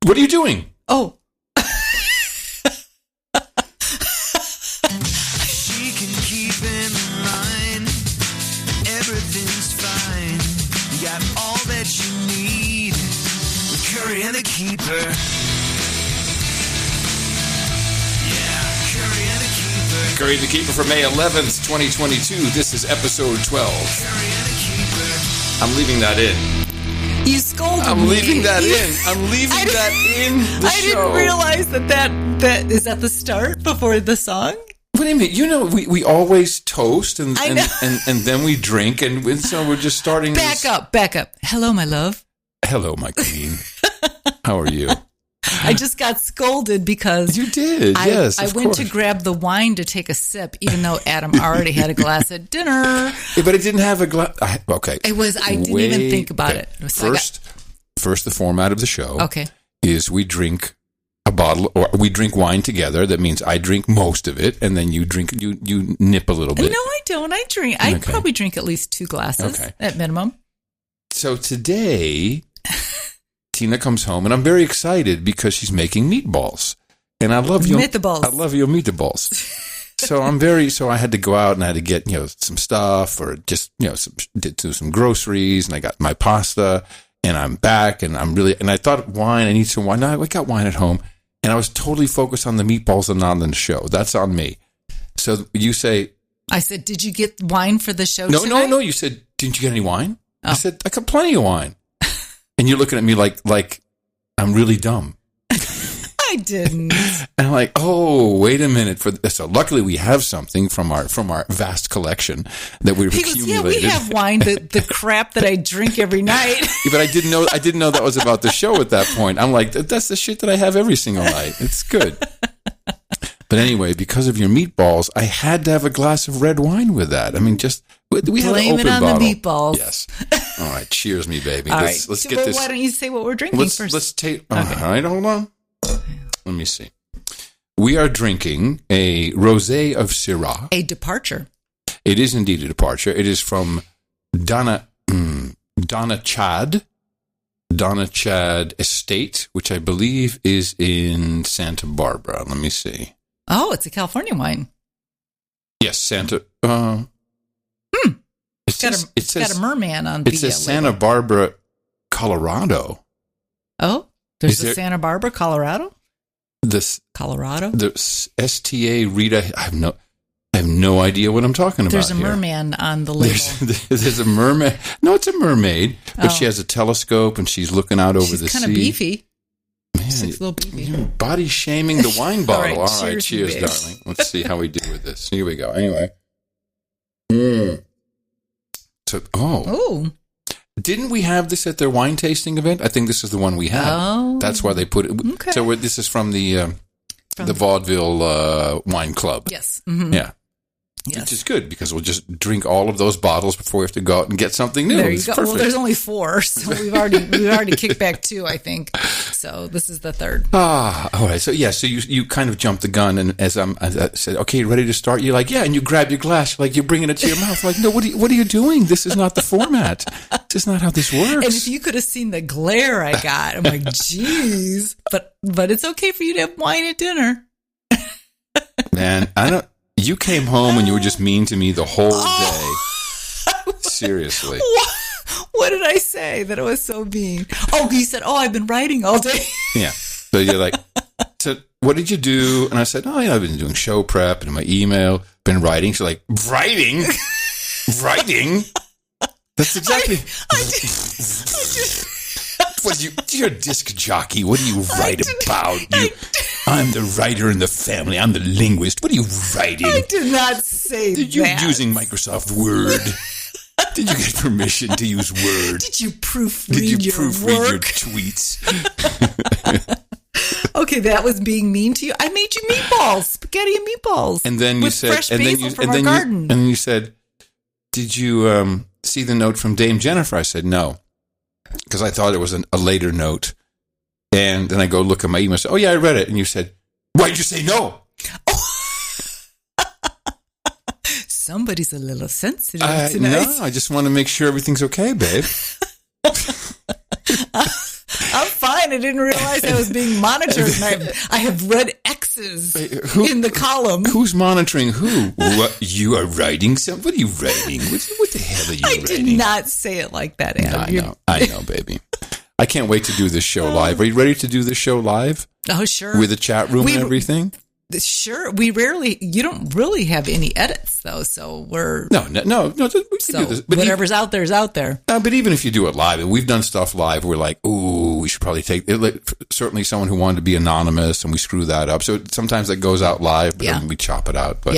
What are you doing? Oh. She can keep in line. Everything's fine. You got all that you need with Curry and the Keeper. Yeah, Curry and the Keeper. Curry the Keeper for May 11th, 2022. This is episode 12. Curry and the Keeper. I'm leaving that in. You scolded me. I'm leaving that in. I'm leaving that in the show. I didn't realize that is that the start before the song? What do you mean? You know, we always toast and I know. and then we drink and so we're just starting. Back up. Hello, my love. Hello, my queen. How are you? I just got scolded because You did, yes. I of went course. to grab the wine to take a sip, even though Adam already had a glass at dinner. Yeah, but it didn't have a glass. Okay. I didn't even think about it. So First, the format of the show okay. is we drink a bottle, or we drink wine together. That means I drink most of it, and then you nip a little bit. No, I don't. I drink. I Okay. probably drink at least 2 glasses at minimum. So today, Tina comes home, and I'm very excited because she's making meatballs, and I love your Meatballs. I love your meatballs. So I had to go out and I had to get some stuff, or just did some groceries, and I got my pasta, and I'm back, and I thought wine. I need some wine. No, I got wine at home, and I was totally focused on the meatballs and not on the show. That's on me. So you say, I said, did you get wine for the show no, tonight? no. You said, didn't you get any wine? Oh. I said, I got plenty of wine. And you're looking at me like I'm really dumb. I didn't. And I'm like, oh, wait a minute. So luckily we have something from our vast collection that we've He goes, accumulated. yeah, we have wine, the crap that I drink every night. Yeah, but I didn't know that was about the show at that point. I'm like, that's the shit that I have every single night. It's good. But anyway, because of your meatballs, I had to have a glass of red wine with that. I mean, we had an Blame open it on bottle. the meatballs. Yes. All right. Cheers me, baby. All Let's right. get this. Why don't you say what we're drinking first? Let's take. Okay. All right, hold on. Let me see. We are drinking a rosé of Syrah. A departure. It is indeed a departure. It is from Donna Chad Estate, which I believe is in Santa Barbara. Let me see. Oh, it's a California wine. Yes, Santa. It's got a merman on the It says Santa label. Barbara, Colorado. Oh, there's Is a there- Santa Barbara, Colorado? Colorado? The STA Rita. I have no idea what I'm talking about. There's a here. merman on the label. There's a mermaid. No, it's a mermaid, but Oh. she has a telescope and she's looking out over She's the sea. kind of beefy. Man, She's a little beefy. you're body shaming the wine bottle. All All right, right, cheers, babe. darling. Let's see how we do with this. Here we go. Anyway. So, Oh. didn't we have this at their wine tasting event? I think this is the one we had. Oh. That's why they put it. Okay. So this is from the Vaudeville Wine Club. Yes. Mm-hmm. Yeah. Yes. Which is good because we'll just drink all of those bottles before we have to go out and get something new. There you It's go. perfect. Well, there's only 4, so we've already kicked back 2, I think. So this is the 3rd. All right. So so you kind of jumped the gun, and as I said, okay, ready to start? You're like, yeah, and you grab your glass, like you're bringing it to your mouth. Like, no, what are you doing? This is not the format. This is not how this works. And if you could have seen the glare I got, I'm like, geez. But it's okay for you to have wine at dinner. Man, you came home and you were just mean to me the whole day. Seriously. What did I say that it was so mean? Oh, you said, I've been writing all day. Yeah. So you're like, so what did you do? And I said, I've been doing show prep and my email, been writing. She's like, writing? Writing? That's exactly. You're a disc jockey. What do you write about? I'm the writer in the family. I'm the linguist. What are you writing? I did not say Did you that. using Microsoft Word? Did you get permission to use Word? Did you proofread Did you your proofread your work? tweets? Okay, that was being mean to you. I made you meatballs, spaghetti and meatballs, And then you with said, fresh and then basil you, from and our then garden. and then you said, did you see the note from Dame Jennifer? I said no, because I thought it was a later note. And then I go look at my email. I said, oh yeah, I read it. And you said, why did you say no? Somebody's a little sensitive tonight. No, I just want to make sure everything's okay, babe. I'm fine. I didn't realize I was being monitored. And I have red X's in the column. Who's monitoring who? What, you are writing something? What are you writing? What the hell are you writing? I did not say it like that, Adam. No, I know, baby. I can't wait to do this show live. Are you ready to do this show live? Oh, sure. With a chat room and everything? Sure. You don't really have any edits, though, so we're... No, we can do this. But whatever's out there is out there. But even if you do it live, and we've done stuff live, we're like, ooh, we should probably take it. Certainly someone who wanted to be anonymous, and we screw that up. So sometimes that goes out live, but then we chop it out. But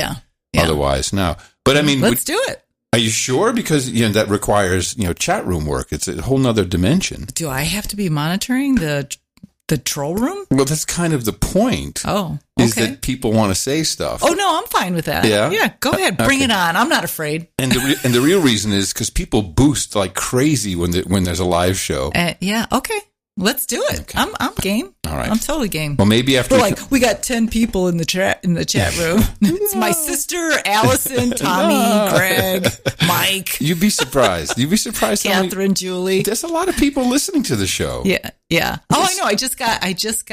otherwise, no. But I mean... Let's do it. Are you sure? Because that requires chat room work. It's a whole nother dimension. Do I have to be monitoring the troll room? Well, that's kind of the point. Oh, okay. Is that people want to say stuff. Oh no, I'm fine with that. Yeah, go ahead, bring it on. I'm not afraid. And the real reason is because people boost like crazy when there's a live show. Yeah. Okay. Let's do it. Okay. I'm game. All right. I'm totally game. Well, maybe after we got 10 people in the chat room. It's my sister, Allison, Tommy, Greg, Mike. You'd be surprised. Catherine, Julie. There's a lot of people listening to the show. Yeah. Oh, I know. I just got I just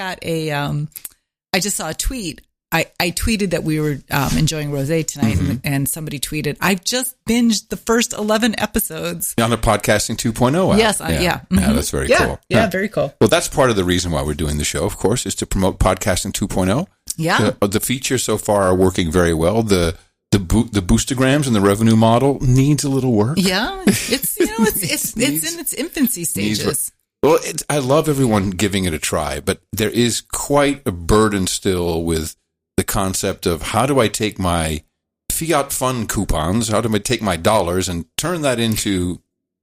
saw a tweet. I tweeted that we were enjoying Rosé tonight, and somebody tweeted, "I've just binged the first 11 episodes on the Podcasting 2.0 app." Yes, yeah, that's very cool. Yeah, very cool. Well, that's part of the reason why we're doing the show, of course, is to promote Podcasting 2.0. Yeah, the features so far are working very well. The boostograms and the revenue model needs a little work. Yeah, it's it's in its infancy stages. Well, I love everyone giving it a try, but there is quite a burden still with the concept of how do I take my fiat fund coupons, how do I take my dollars and turn that into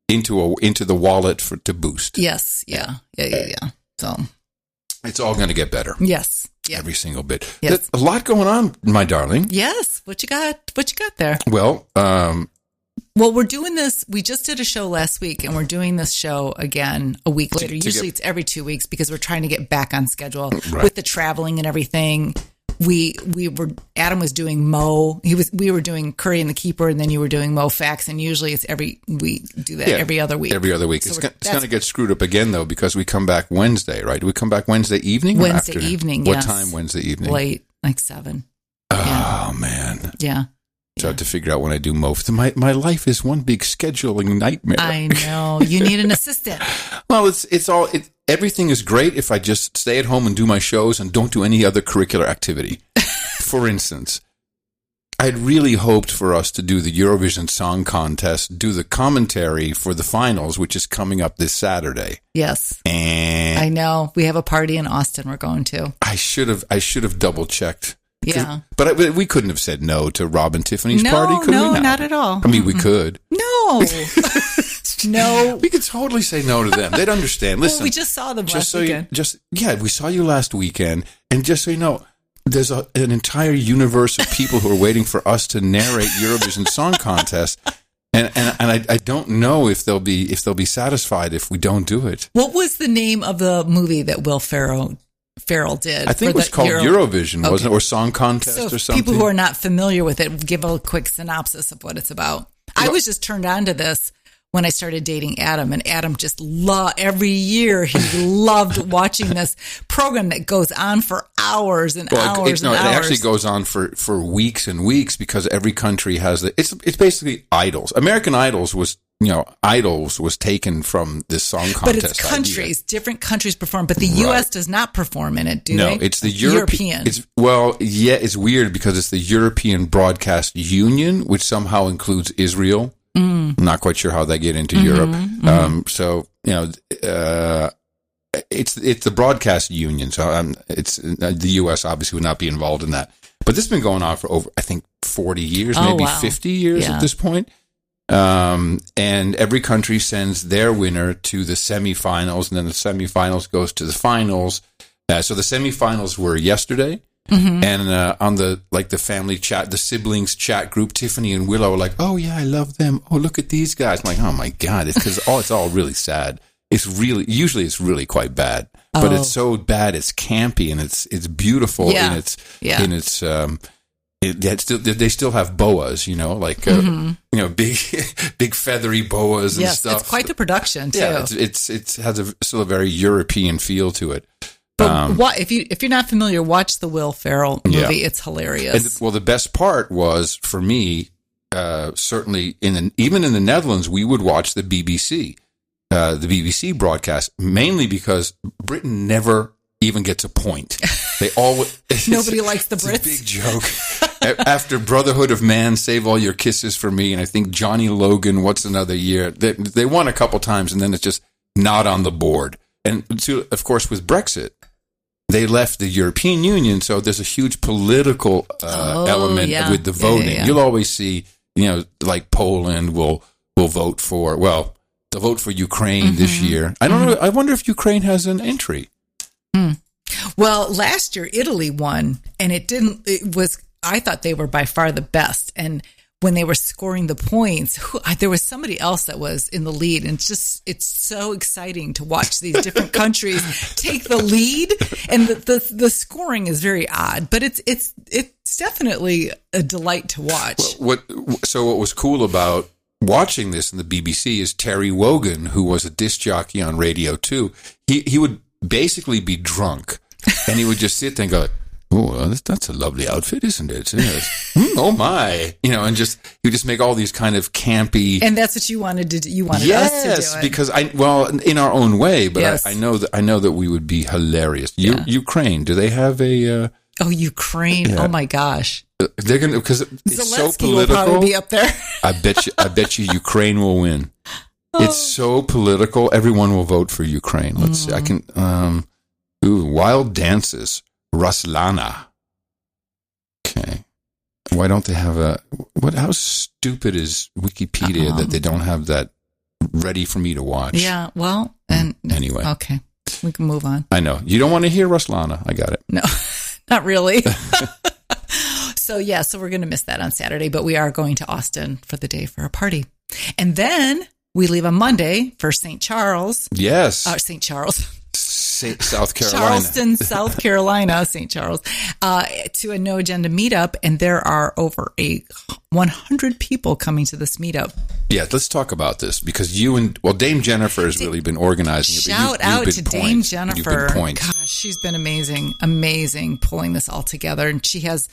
the wallet to boost? Yes, yeah. So it's all going to get better. Yes, every single bit. Yes. There's a lot going on, my darling. Yes, what you got there? Well, we're doing this. We just did a show last week, and we're doing this show again a week later. Usually it's every 2 weeks because we're trying to get back on schedule with the traveling and everything. Adam was doing Mo. We were doing Curry and the Keeper, and then you were doing Mo Facts. And usually we do that every other week. Every other week. So it's going to get screwed up again though because we come back Wednesday, right? Do we come back Wednesday evening? Wednesday evening. What time Wednesday evening? Late, like 7. Oh man. Yeah. So I have to figure out when I do Mo. My life is one big scheduling nightmare. I know. You need an assistant. Well, everything is great if I just stay at home and do my shows and don't do any other curricular activity. For instance, I'd really hoped for us to do the Eurovision Song Contest, do the commentary for the finals, which is coming up this Saturday. Yes. And I know. We have a party in Austin we're going to. I should have double checked. Yeah. But we couldn't have said no to Rob and Tiffany's party, could we? No, not at all. I mean, we could. No. No. We could totally say no to them. They'd understand. Listen. Well, we just saw them last weekend. We saw you last weekend. And just so you know, there's an entire universe of people who are waiting for us to narrate Eurovision Song Contest. And I don't know if they'll be satisfied if we don't do it. What was the name of the movie that Will Ferrell did? I think it was called Eurovision, wasn't it? Or Song Contest or something? People who are not familiar with it, give a quick synopsis of what it's about. I was just turned on to this when I started dating Adam, and Adam just every year he loved watching this program that goes on for hours and hours. It actually goes on for weeks and weeks because every country has it's basically Idols. American Idols was taken from this song contest. But it's countries, different countries perform, but the U.S. does not perform in it, do they? No, it's the European. It's weird because it's the European Broadcast Union, which somehow includes Israel. I'm not quite sure how they get into Europe. It's the Broadcast Union. So it's the U.S. obviously would not be involved in that. But this has been going on for over, I think, 40 years, maybe 50 years at this point. And every country sends their winner to the semifinals, and then the semifinals goes to the finals. So the semifinals were yesterday. And on the family chat, the siblings chat group, Tiffany and Willow are like, "Oh yeah, I love them. Oh, look at these guys." I'm like, "Oh my god!" It's because it's all really sad. It's really quite bad, but it's so bad it's campy and it's beautiful in its They still have boas, like big feathery boas and stuff. It's quite the production too. Yeah, it has still a very European feel to it. But if you're not familiar, watch the Will Ferrell movie. Yeah. It's hilarious. And, the best part was for me, certainly even in the Netherlands, we would watch the BBC broadcast, mainly because Britain never even gets a point. They always nobody likes the Brits. It's a big joke. After Brotherhood of Man, Save All Your Kisses for Me, and I think Johnny Logan, What's Another Year? They won a couple times, and then it's just not on the board. And of course, with Brexit, they left the European Union, so there's a huge political element with the voting. Yeah. You'll always see, like Poland will vote for. Well, they'll vote for Ukraine this year. I don't know. I wonder if Ukraine has an entry. Well, last year Italy won, and I thought they were by far the best. And when they were scoring the points, there was somebody else that was in the lead. And it's so exciting to watch these different countries take the lead. And the scoring is very odd, but it's definitely a delight to watch. What was cool about watching this in the BBC is Terry Wogan, who was a disc jockey on Radio 2. He would basically be drunk, and he would just sit there and go, "Oh, that's a lovely outfit, isn't it? Yes. Oh my!" And he would just make all these kind of campy. And that's what you wanted to do. You wanted us to do it. Yes, because in our own way, but yes. I know that we would be hilarious. Ukraine, do they have a? Ukraine! Yeah. Oh my gosh! They're gonna, because it's Zelensky so political. Will probably be up there. I bet you Ukraine will win. It's so political. Everyone will vote for Ukraine. Let's see. I can. Wild Dances. Ruslana. Okay. Why don't they have how stupid is Wikipedia that they don't have that ready for me to watch? Yeah. Well, and anyway. Okay. We can move on. I know. You don't want to hear Ruslana. I got it. No, not really. So we're going to miss that on Saturday, but we are going to Austin for the day for a party. And then we leave on Monday for St. Charles. Yes. St. Charles. South Carolina. Charleston, South Carolina, St. Charles, to a No Agenda meetup. And there are over 100 people coming to this meetup. Yeah, let's talk about this because Dame Jennifer has really been organizing it. Shout out to Dame Jennifer. Gosh, she's been amazing pulling this all together. And she has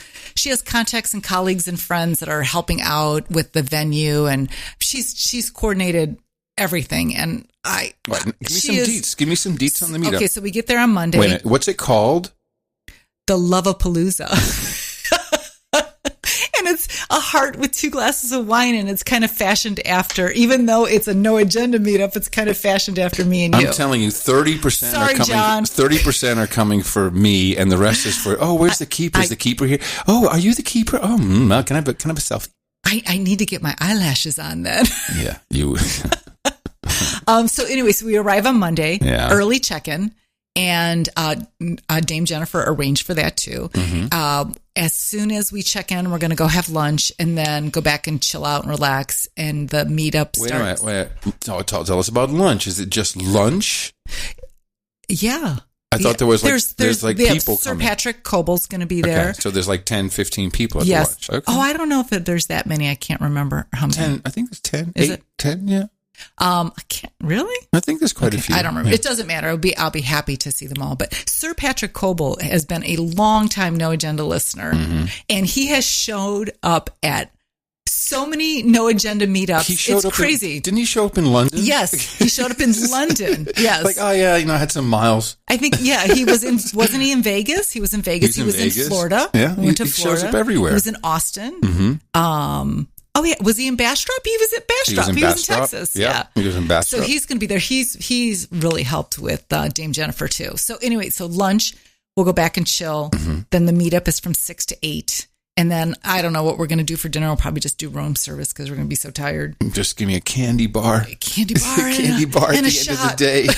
contacts and colleagues and friends that are helping out with the venue, and she's coordinated everything. And Give me some deets on the meetup. Okay, so we get there on Monday. Wait a minute, what's it called? The Lovapalooza. And it's a heart with 2 glasses of wine, and it's kind of fashioned after, even though it's a No Agenda meetup, it's kind of fashioned after me and you. I'm telling you, 30% are coming. John. 30% are coming for me, and the rest is for, where's the keeper? Is the keeper here? Oh, are you the keeper? Oh, can I have a selfie? I need to get my eyelashes on then. Yeah, you... So we arrive on Monday, early check-in, and Dame Jennifer arranged for that too. Mm-hmm. As soon as we check in, we're going to go have lunch and then go back and chill out and relax, and the meetup starts. Wait. Tell us about lunch. Is it just lunch? Yeah. I thought there was there's people Sir coming. Patrick Coble's going to be there. Okay, so there's like 10, 15 people at the lunch. Okay. Oh, I don't know if there's that many. I can't remember how many. 10. I think there's 10. Is 8, it 10? Yeah. I can't really. I think there's quite a few. I don't remember. Yeah. It doesn't matter. I'll be happy to see them all. But Sir Patrick Coble has been a long time No Agenda listener, and he has showed up at so many No Agenda meetups. It's crazy. Didn't he show up in London? Yes, he showed up in London. Yes. Like, I had some miles. I think, he was wasn't he in Vegas? He was in Vegas. He was in Florida. Yeah, he went to Florida. Shows up everywhere. He was in Austin. Mm-hmm. Was he in Bastrop? He was at Bastrop. He was in Texas. Yeah, he was in Bastrop. So he's going to be there. He's really helped with Dame Jennifer too. So anyway, lunch, we'll go back and chill. Mm-hmm. Then the meetup is from 6 to 8. And then I don't know what we're going to do for dinner. We'll probably just do room service because we're going to be so tired. Just give me a candy bar. A candy bar at the end of the day.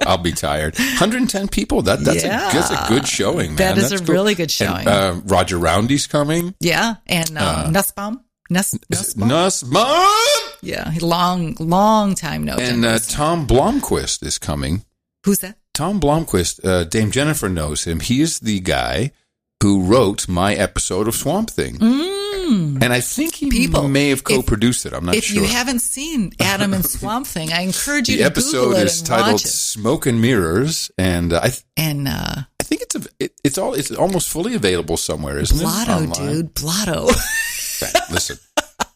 I'll be tired. 110 people. That's a good showing, man. That is cool. Really good showing. And, Roger Roundy's coming. Yeah. And Nussbaum. Nussbaum? Yeah. Long time no. And Tom Blomqvist is coming. Who's that? Tom Blomqvist. Dame Jennifer knows him. He is the guy who wrote my episode of Swamp Thing. And I think he may have co-produced it. I'm not sure. If you haven't seen Adam and Swamp Thing, I encourage you to Google it and watch it. The episode is titled Smoke and Mirrors, and I think it's almost fully available somewhere, isn't Blotto, it? Dude, Blotto. Okay, listen.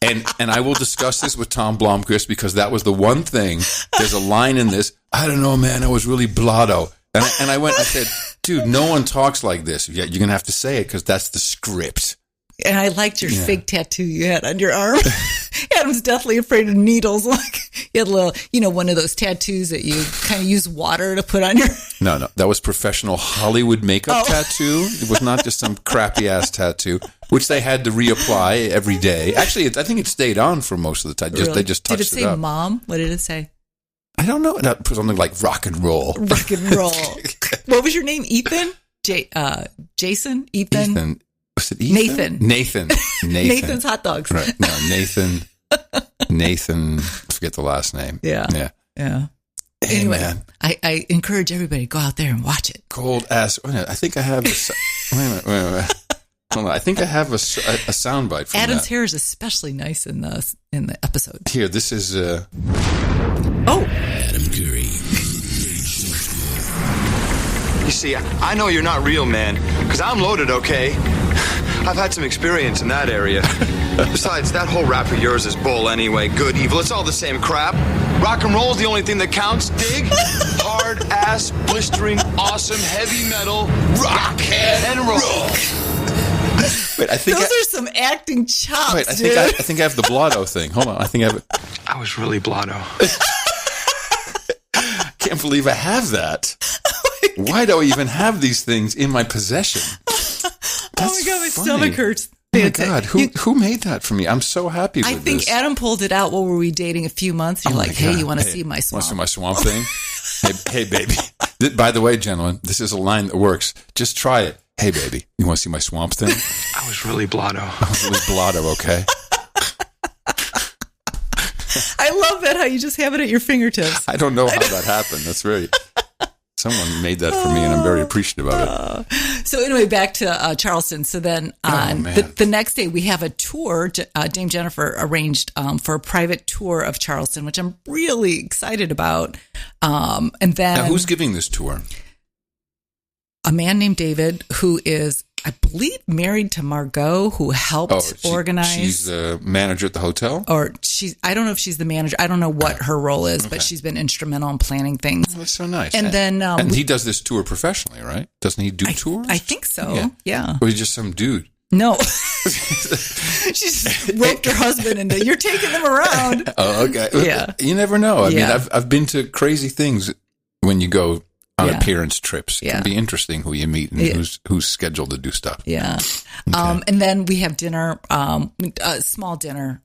And I will discuss this with Tom Blomqvist because that was the one thing. There's a line in this. I don't know, man. I was really blotto. And I went and said, dude, no one talks like this. Yeah, you're going to have to say it because that's the script. And I liked your fake tattoo you had on your arm. Adam's deathly afraid of needles. Like you had a little, one of those tattoos that you kind of use water to put on your. No, that was professional Hollywood makeup tattoo. It was not just some crappy ass tattatu, which they had to reapply every day. Actually, I think it stayed on for most of the time. Really? They just touched it up. Did it say "Mom"? What did it say? I don't know. That was something like rock and roll. Rock and roll. What was your name? Ethan? Jason? Ethan? Was it Ethan? Nathan. Nathan's hot dogs. Right. No, Nathan. Forget the last name. Yeah. Hey, anyway, man. I encourage everybody to go out there and watch it. Cold ass. I think I have wait a minute. Hold on. I think I have a soundbite from Adam's that. hair is especially nice in the episode. Here, this is Adam Curry. You see, I know you're not real, man, because I'm loaded, okay? I've had some experience in that area. Besides, that whole rap of yours is bull anyway. Good, evil, it's all the same crap. Rock and roll's the only thing that counts, dig? Hard ass, blistering, awesome, heavy metal, rock and roll. Wait, I think those are some acting chops. Wait, I think I have the blotto thing. Hold on, I think I have it. I was really blotto. Can't believe I have that. Why do I even have these things in my possession? Oh my God, my stomach hurts. Oh my God, who made that for me? I'm so happy with this. I think Adam pulled it out while we were dating a few months. You're like, hey, you want to see my swamp? Want to see my swamp thing? hey, baby. By the way, gentlemen, this is a line that works. Just try it. Hey, baby, you want to see my swamp thing? I was really blotto. I was really blotto, okay? I love that, how you just have it at your fingertips. I don't know how that happened. That's very... Someone made that for me, and I'm very appreciative of it. So anyway, back to Charleston. So then on the next day, we have a tour. Dame Jennifer arranged for a private tour of Charleston, which I'm really excited about. And then... Now, who's giving this tour? A man named David, who is, I believe, married to Margot, who helped organize. She's the manager at the hotel? I don't know if she's the manager. I don't know what her role is, but she's been instrumental in planning things. Oh, that's so nice. And then... and he does this tour professionally, right? Doesn't he do tours? I think so, yeah. Or he's just some dude? No. She's roped her husband into, you're taking them around. Oh, okay. Yeah. You never know. I mean, I've been to crazy things when you go on appearance trips. It can be interesting who you meet and who's scheduled to do stuff. Yeah. Okay. And then we have dinner, a small dinner,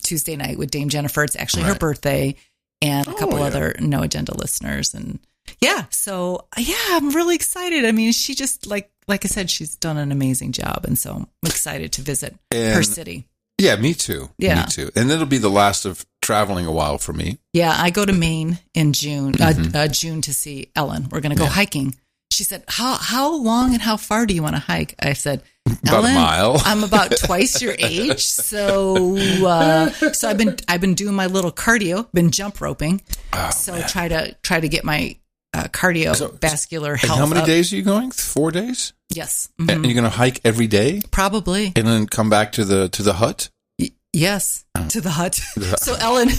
Tuesday night with Dame Jennifer. It's actually her birthday, and a couple other No Agenda listeners. And I'm really excited. I mean, she just, like I said, she's done an amazing job. And so I'm excited to visit her city. Yeah, me too. Yeah. Me too. And it'll be the last of traveling a while for me. Yeah, I go to Maine in June, June to see Ellen. We're going to go hiking. She said, how long and how far do you want to hike? I said, about a mile. I'm about twice your age. So I've been doing my little cardio, been jump roping. Oh, so man. try to get my cardiovascular health. How many up. days are you going? 4 days? Yes. Mm-hmm. And you're going to hike every day? Probably. And then come back to the hut? Yes, to the hut. So Ellen,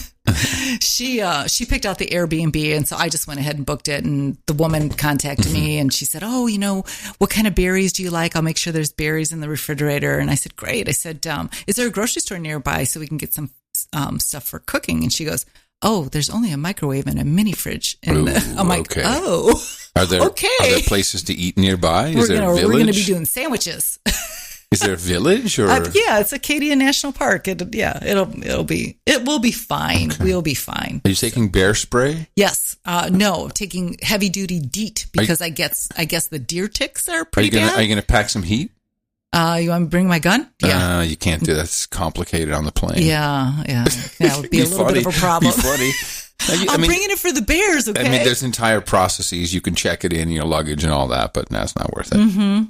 she picked out the Airbnb, and so I just went ahead and booked it. And the woman contacted me, and she said, "Oh, what kind of berries do you like? I'll make sure there's berries in the refrigerator." And I said, "Great." I said, "Is there a grocery store nearby so we can get some stuff for cooking?" And she goes, "Oh, there's only a microwave and a mini fridge." And I'm like, okay. "Oh, are there places to eat nearby? Is there a village? We're going to be doing sandwiches." Is there a village or? Yeah, it's Acadia National Park. It will be fine. We'll be fine. Are you taking bear spray? Yes. No, taking heavy duty DEET because I guess the deer ticks are pretty bad. Are you going to pack some heat? You want me to bring my gun? Yeah. You can't do that. It's complicated on the plane. Yeah. That would be a little bit of a problem. Be funny. I'm bringing it for the bears, okay? I mean, there's entire processes. You can check it in your luggage and all that, but it's not worth it. Mm-hmm.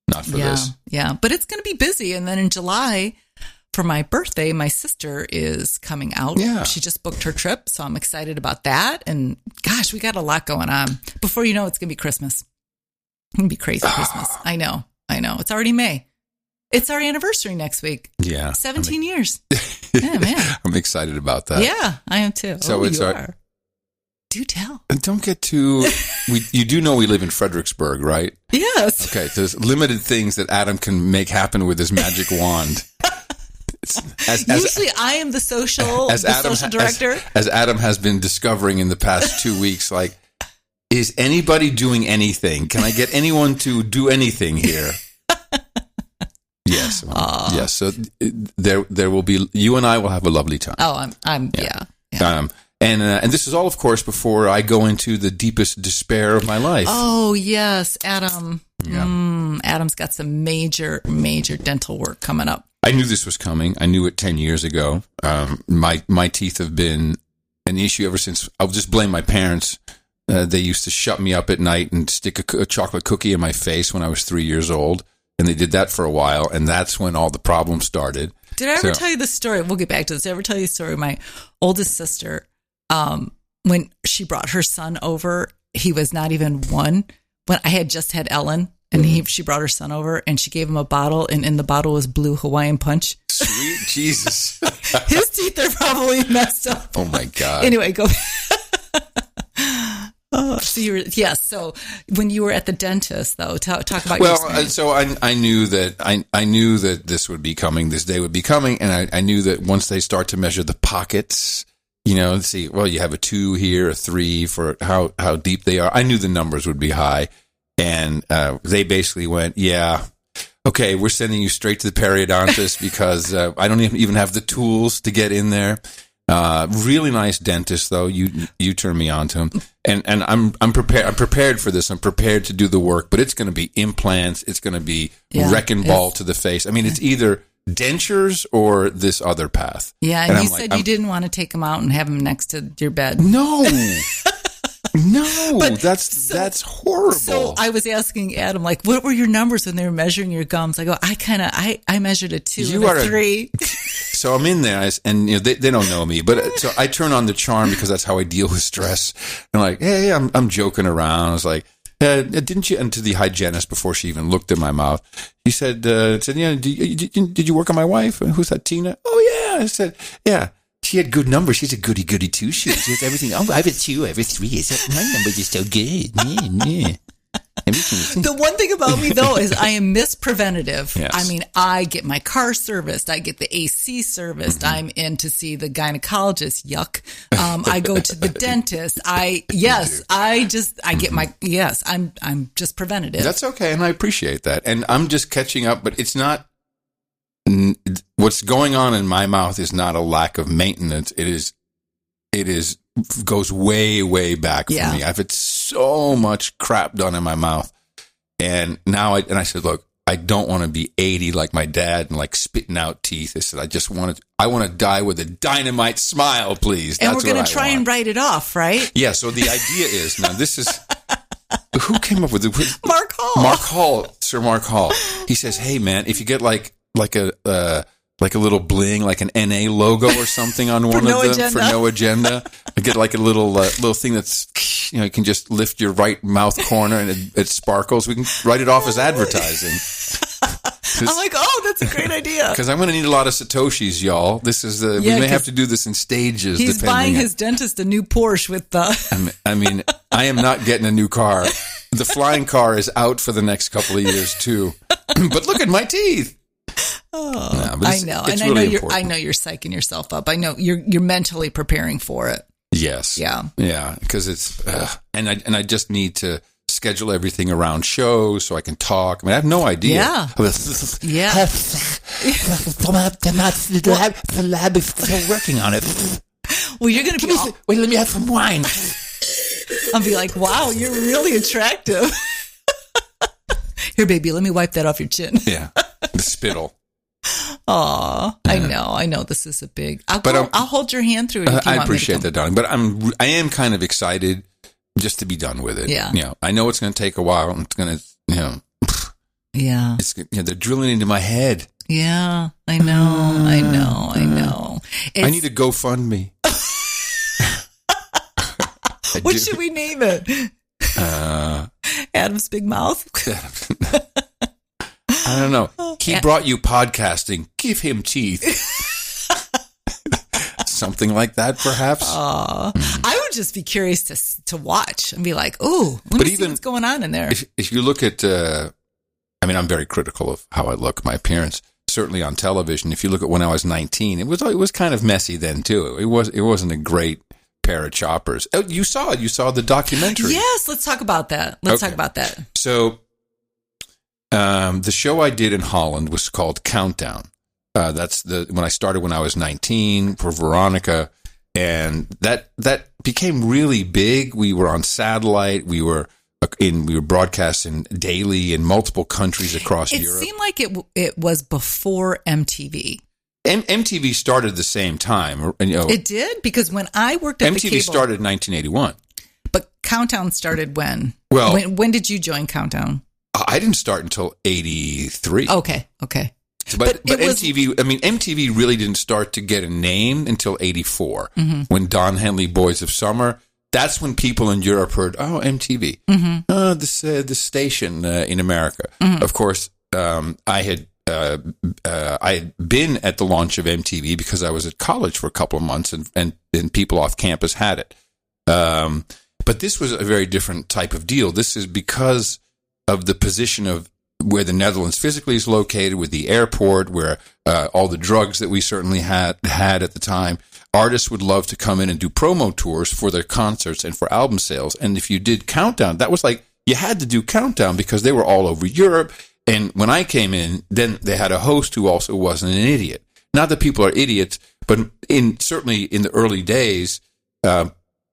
not for this. Yeah, but it's going to be busy. And then in July, for my birthday, my sister is coming out. Yeah. She just booked her trip, so I'm excited about that. And gosh, we got a lot going on. Before you know it's going to be Christmas. It's going to be crazy Christmas. I know. It's already May. It's our anniversary next week. Yeah. 17 years. Yeah, man. I'm excited about that. Yeah, I am too. So it's are. Do tell. And don't get too... you do know we live in Fredericksburg, right? Yes. Okay, there's limited things that Adam can make happen with his magic wand. Usually I am the social director. As Adam has been discovering in the past 2 weeks, like, is anybody doing anything? Can I get anyone to do anything here? Yes. Yes. So there will be, you and I will have a lovely time. Oh, yeah. And this is all, of course, before I go into the deepest despair of my life. Oh, yes, Adam. Yeah. Adam's got some major dental work coming up. I knew this was coming. I knew it 10 years ago. My teeth have been an issue ever since. I'll just blame my parents. They used to shut me up at night and stick a chocolate cookie in my face when I was 3 years old. And they did that for a while. And that's when all the problems started. Did I ever tell you the story? We'll get back to this. Did I ever tell you the story? My oldest sister, when she brought her son over, he was not even one. When I had just had Ellen, and she brought her son over, and she gave him a bottle, and in the bottle was blue Hawaiian Punch. Sweet Jesus. His teeth are probably messed up. Oh, my God. Anyway, go. So when you were at the dentist, though, talk about your experience. So I knew that this would be coming, this day would be coming, and I knew that once they start to measure the pockets, you have a 2 here, a 3 for how deep they are. I knew the numbers would be high, and they basically went, yeah, okay, we're sending you straight to the periodontist because I don't even have the tools to get in there. Really nice dentist, though. You turned me on to him, and I'm prepared. I'm prepared for this. I'm prepared to do the work, but it's going to be implants. It's going to be wrecking ball to the face. I mean, it's either dentures or this other path. Yeah, and you said you didn't want to take him out and have him next to your bed. No. No, that's horrible. So I was asking Adam, like, what were your numbers when they were measuring your gums? I go, I measured a 2 and a 3. So I'm in there, and they don't know me, but so I turn on the charm because that's how I deal with stress. And like, hey, I'm joking around. I was like, didn't you? And to the hygienist before she even looked at my mouth, he said, yeah, did you work on my wife? Who's that, Tina? Oh yeah. I said, yeah. She had good numbers. She's a goody two shoes. She has everything. Oh, I have a 2, I have a 3. My numbers are so good. Yeah. The one thing about me, though, is I am preventative. Yes. I mean, I get my car serviced. I get the AC serviced. Mm-hmm. I'm in to see the gynecologist. Yuck. I go to the dentist. I'm just preventative. That's okay, and I appreciate that. And I'm just catching up, but it's not. What's going on in my mouth is not a lack of maintenance. It is goes way, way back for me. I've had so much crap done in my mouth. And now I said, look, I don't want to be 80 like my dad and like spitting out teeth. I said, I want to die with a dynamite smile, please. And we're going to try and write it off, right? Yeah. So the idea is, now this is, who came up with it? Mark Hall. Sir Mark Hall. He says, hey man, if you get like a little bling, like an NA logo or something on one of them for no agenda. I get like a little thing that's, you can just lift your right mouth corner and it sparkles. We can write it off as advertising. I'm like, oh, that's a great idea. Because I'm going to need a lot of Satoshis, y'all. This is we may have to do this in stages. He's buying his dentist a new Porsche with the. I mean, I am not getting a new car. The flying car is out for the next couple of years too. But look at my teeth. Oh, no, I know, and really I know you're psyching yourself up. I know you're mentally preparing for it. Yes. Yeah. Because it's and I just need to schedule everything around shows so I can talk. I mean, I have no idea. Yeah. We're working on it. Well, you're going to be. Wait, let me have some wine. I'll be like, wow, you're really attractive. Here, baby, let me wipe that off your chin. Yeah. The spittle. Aw, yeah. I know this is a big. I'll hold your hand through it. If you I appreciate that, darling. But I am kind of excited just to be done with it. Yeah. I know it's going to take a while. It's going to, Yeah. It's, they're drilling into my head. Yeah, I know. I need a GoFundMe. What should we name it? Adam's Big Mouth? I don't know. He brought you podcasting. Give him teeth. Something like that, perhaps. I would just be curious to watch and be like, "Ooh, let me see what's going on in there." If you look at, I'm very critical of how I look, my appearance. Certainly on television. If you look at when I was 19, it was kind of messy then too. It wasn't a great pair of choppers. Oh, you saw it. You saw the documentary. Yes, let's talk about that. Talk about that. So, the show I did in Holland was called Countdown. That's when I started when I was 19 for Veronica, and that became really big. We were on satellite. We were broadcasting daily in multiple countries across Europe. It seemed like it was before MTV. MTV started the same time. It did? Because when I worked at the cable... MTV started in 1981. But Countdown started when? Well... When did you join Countdown? I didn't start until 83. Okay. But MTV, MTV really didn't start to get a name until 84, when Don Henley Boys of Summer... That's when people in Europe heard, oh, MTV, the station in America. Of course, I had been at the launch of MTV because I was at college for a couple of months, and people off campus had it. But this was a very different type of deal. This is because of the position of where the Netherlands physically is located, with the airport, where all the drugs that we certainly had at the time. Artists would love to come in and do promo tours for their concerts and for album sales. And if you did Countdown, that was like, you had to do Countdown because they were all over Europe. And when I came in, then they had a host who also wasn't an idiot. Not that people are idiots, but certainly in the early days,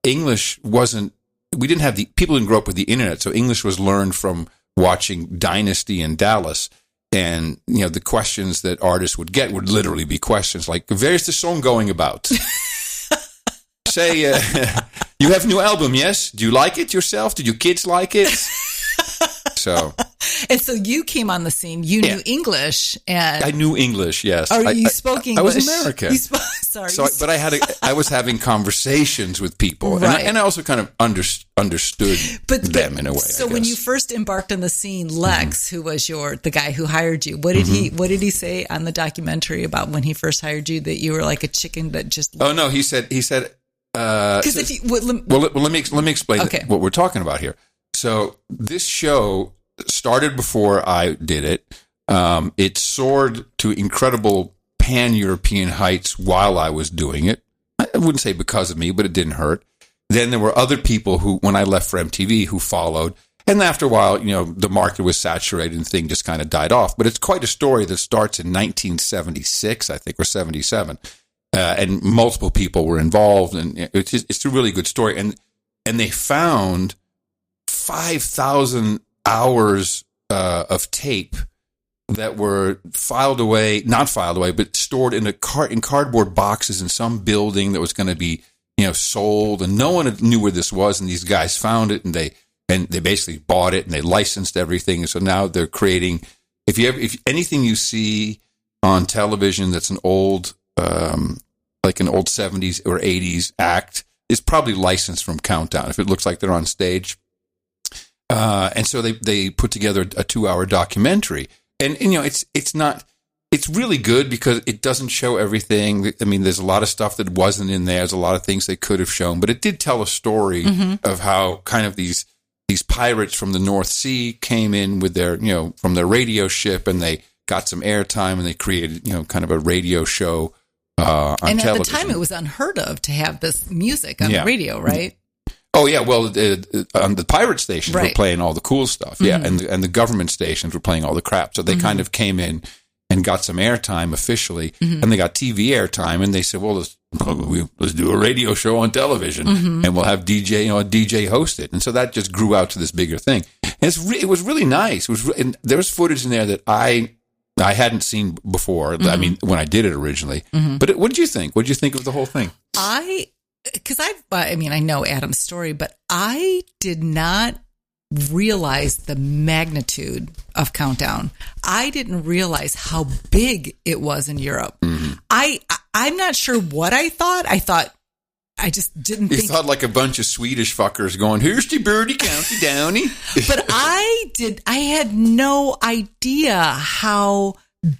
English wasn't, people didn't grow up with the internet. So English was learned from watching Dynasty and Dallas. And, the questions that artists would get would literally be questions like, where's the song going about? Say, you have a new album, yes? Do you like it yourself? Did your kids like it? And so you came on the scene. You knew English, and I knew English. Yes. Oh, you spoke English. I was American. Sorry. But I was having conversations with people, right. and I also kind of understood them in a way. So when you first embarked on the scene, Lex, who was the guy who hired you, what did he say on the documentary about when he first hired you, that you were like a chicken that just? Oh no, he said. Because let me explain what we're talking about here. So this show started before I did it. It soared to incredible pan-European heights while I was doing it. I wouldn't say because of me, but it didn't hurt. Then there were other people who, when I left for MTV, who followed. And after a while, the market was saturated and the thing just kind of died off. But it's quite a story that starts in 1976, I think, or 77. And multiple people were involved. And it's a really good story. And they found 5,000 hours of tape that were not filed away, but stored in cardboard boxes in some building that was going to be, sold. And no one knew where this was. And these guys found it, and they basically bought it, and they licensed everything. And so now they're creating. If anything you see on television that's an old, like an old 70s or 80s act, is probably licensed from Countdown. If it looks like they're on stage. And so they put together a 2-hour documentary, and it's really good because it doesn't show everything. I mean, there's a lot of stuff that wasn't in there. There's a lot of things they could have shown, but it did tell a story of how kind of these pirates from the North Sea came in with their, from their radio ship, and they got some airtime, and they created, kind of a radio show on television. And at the time, it was unheard of to have this music on the radio, right? Oh yeah, well, on the pirate stations were playing all the cool stuff, and the government stations were playing all the crap. So they kind of came in and got some airtime officially, and they got TV airtime, and they said, "Well, let's do a radio show on television, and we'll have DJ host it." And so that just grew out to this bigger thing. And it was really nice. And there was footage in there that I hadn't seen before. I mean, when I did it originally. But what did you think? What did you think of the whole thing? Because I know Adam's story, but I did not realize the magnitude of Countdown. I didn't realize how big it was in Europe. Mm-hmm. I'm not sure what I thought. I just didn't think. You thought like a bunch of Swedish fuckers going, here's the birdie, County Downy. But I had no idea how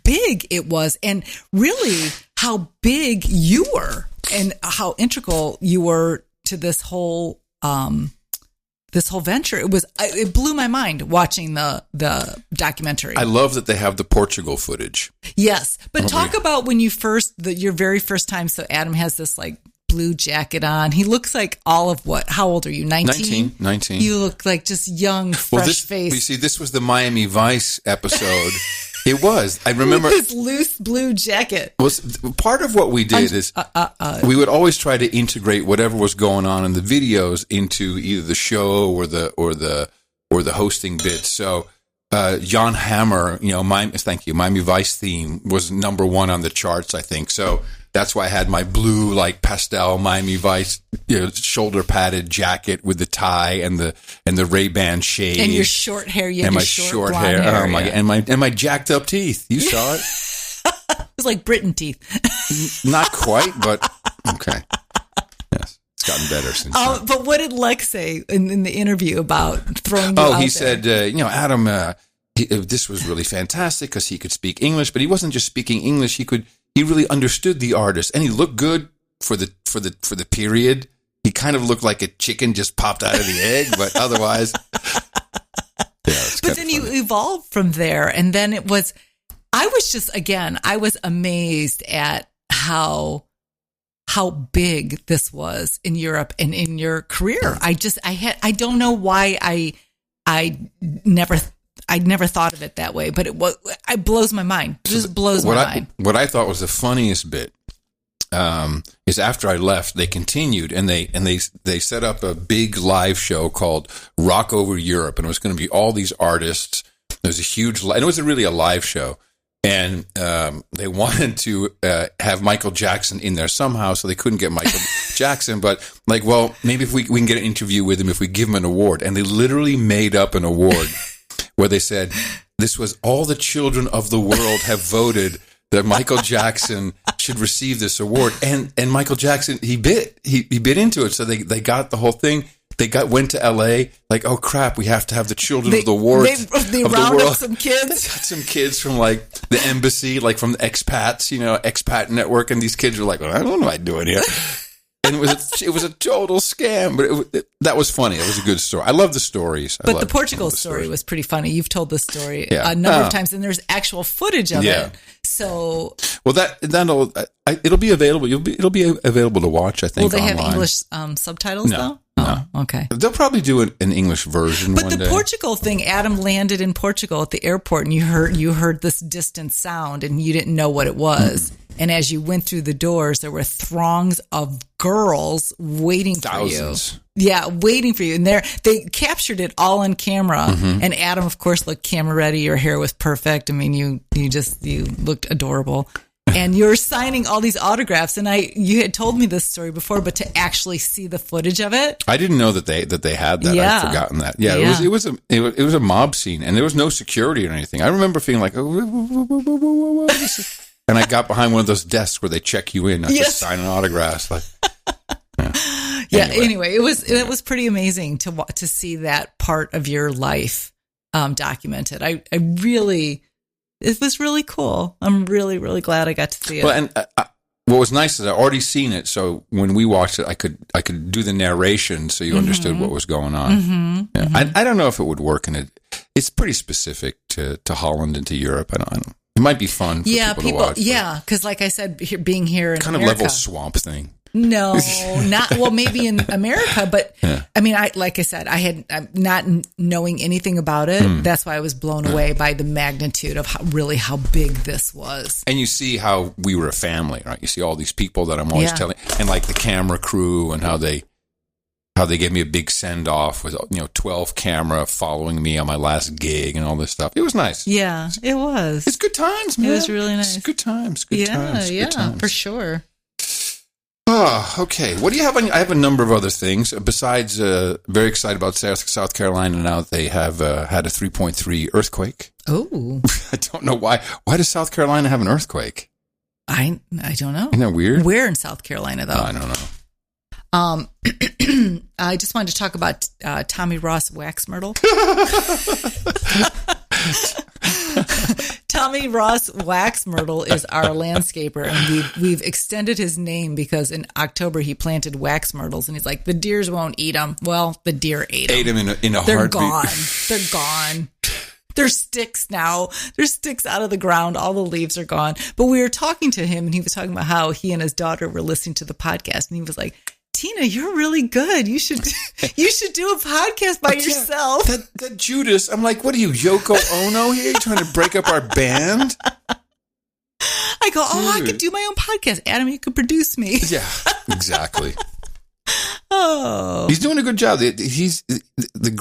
big it was, and really how big you were and how integral you were to this whole venture. It blew my mind watching the documentary. I love that they have the Portugal footage. Yes. But talk about when you your very first time. So Adam has this like blue jacket on. He looks like how old are you? 19? 19. You look like just young, fresh face. You see, this was the Miami Vice episode. It was. I remember with this loose blue jacket. Was part of what we did is we would always try to integrate whatever was going on in the videos into either the show or the hosting bit. So Jan Hammer, Miami Vice theme was number 1 on the charts, I think. So that's why I had my blue, like pastel Miami Vice, shoulder padded jacket with the tie and the Ray-Ban shade. And your short hair, and my short hair. Oh my! And my jacked up teeth. You saw it. It was like Britain teeth. Not quite, but okay. Yes, it's gotten better since. But what did Lex say in the interview about throwing you out there? He said, Adam, this was really fantastic because he could speak English, but he wasn't just speaking English. He really understood the artist, and he looked good for the period. He kind of looked like a chicken just popped out of the egg, but otherwise, But then you evolved from there, and then I was amazed at how big this was in Europe and in your career. I don't know why I'd never thought of it that way, but it blows my mind. It just blows my mind. What I thought was the funniest bit is after I left, they continued and they set up a big live show called Rock Over Europe, and it was going to be all these artists. There was a huge, and it wasn't really a live show, and they wanted to have Michael Jackson in there somehow, so they couldn't get Michael Jackson. But maybe if we can get an interview with him if we give him an award, and they literally made up an award. Where they said, this was all the children of the world have voted that Michael Jackson should receive this award. And Michael Jackson, he bit into it. So they got the whole thing. They went to LA like, oh crap, we have to have the children of the world. They round up some kids. Got some kids from like the embassy, like from the expats, expat network. And these kids were like, well, I don't know what I'm doing here. And it was a total scam, but that was funny. It was a good story. I love the stories. But the Portugal story was pretty funny. You've told this story a number of times, and there's actual footage of it. So, well, it'll be available. It'll be available to watch. I think. Will they online. have English subtitles though? No. Oh, okay. They'll probably do an English version. But one the day. Portugal thing, Adam landed in Portugal at the airport, and you heard this distant sound, and you didn't know what it was. And as you went through the doors, there were throngs of girls waiting Thousands. for you. Yeah, waiting for you. And they captured it all on camera. Mm-hmm. And Adam, of course, looked camera ready. Your hair was perfect. I mean, you looked adorable. And you're signing all these autographs. And you had told me this story before, but to actually see the footage of it, I didn't know that they had that. Yeah. I'd forgotten that. Yeah, it was a mob scene, and there was no security or anything. I remember feeling like, whoa, and I got behind one of those desks where they check you in, not just signing autographs. Like, Anyway, it was pretty amazing to see that part of your life documented. It was really cool. I'm really, really glad I got to see it. Well, and what was nice is I already seen it, so when we watched it, I could do the narration, so you understood what was going on. Mm-hmm, yeah. mm-hmm. I don't know if it would work, and it's pretty specific to Holland and to Europe. I don't. It might be fun for people to watch. Yeah, because like I said, being here in kind America, of level swamp thing. No, maybe in America, but I mean, like I said, I'm not knowing anything about it. That's why I was blown away by the magnitude of how big this was. And you see how we were a family, right? You see all these people that I'm always telling, and like the camera crew, and how they gave me a big send off with 12 camera following me on my last gig and all this stuff. It was nice. Yeah, it was. It's good times, man. It was really nice. It's good times. Good times, for sure. Oh, okay. What do you have on? I have a number of other things. Besides, very excited about South Carolina now. They have had a 3.3 earthquake. Oh. I don't know why. Why does South Carolina have an earthquake? I don't know. Isn't that weird? Where in South Carolina, though? I don't know. I just wanted to talk about Tommy Ross Waxmurtle. Tommy Ross Waxmurtle is our landscaper, and we've extended his name because in October he planted wax myrtles, and he's like, the deers won't eat them. Well, the deer ate them. in a They're heartbeat. They're gone. There's sticks now. There's sticks out of the ground. All the leaves are gone. But we were talking to him, and he was talking about how he and his daughter were listening to the podcast, and he was like, Tina, you're really good. You should do a podcast by yourself. That Judas, I'm like, what are you, Yoko Ono here? You trying to break up our band? I go, I could do my own podcast. Adam, you could produce me. Yeah, exactly. Oh, he's doing a good job. The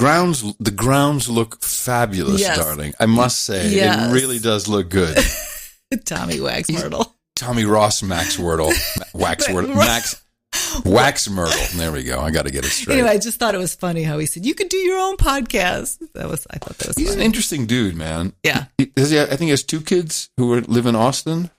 grounds look fabulous, yes. darling. I must say, yes. It really does look good. Tommy Waxmurtle. Tommy Ross Waxmurtle. Waxmurtle. There we go. I got to get it straight. Anyway, I just thought it was funny how he said you could do your own podcast. I thought that was. He's funny. an interesting dude, man. Yeah. I think he has 2 kids who live in Austin.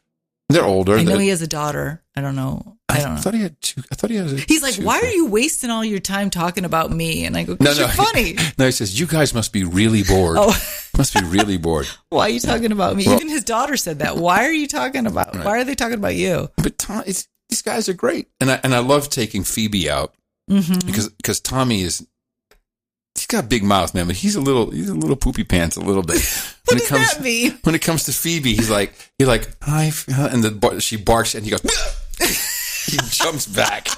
They're older. I know he has a daughter. I don't know. I thought he had 2. I thought he has. He's like, why are you wasting all your time talking about me? And I go, you're funny. No, he says, you guys must be really bored. Oh. Must be really bored. Why are you talking about me? Well, even his daughter said that. Why are you talking about? Right. Why are they talking about you? But these guys are great, and I love taking Phoebe out because Tommy he's got a big mouth, man, but he's a little poopy pants a little bit. What does that mean? When it comes to Phoebe, he's like hi, and she barks and he goes. He jumps back.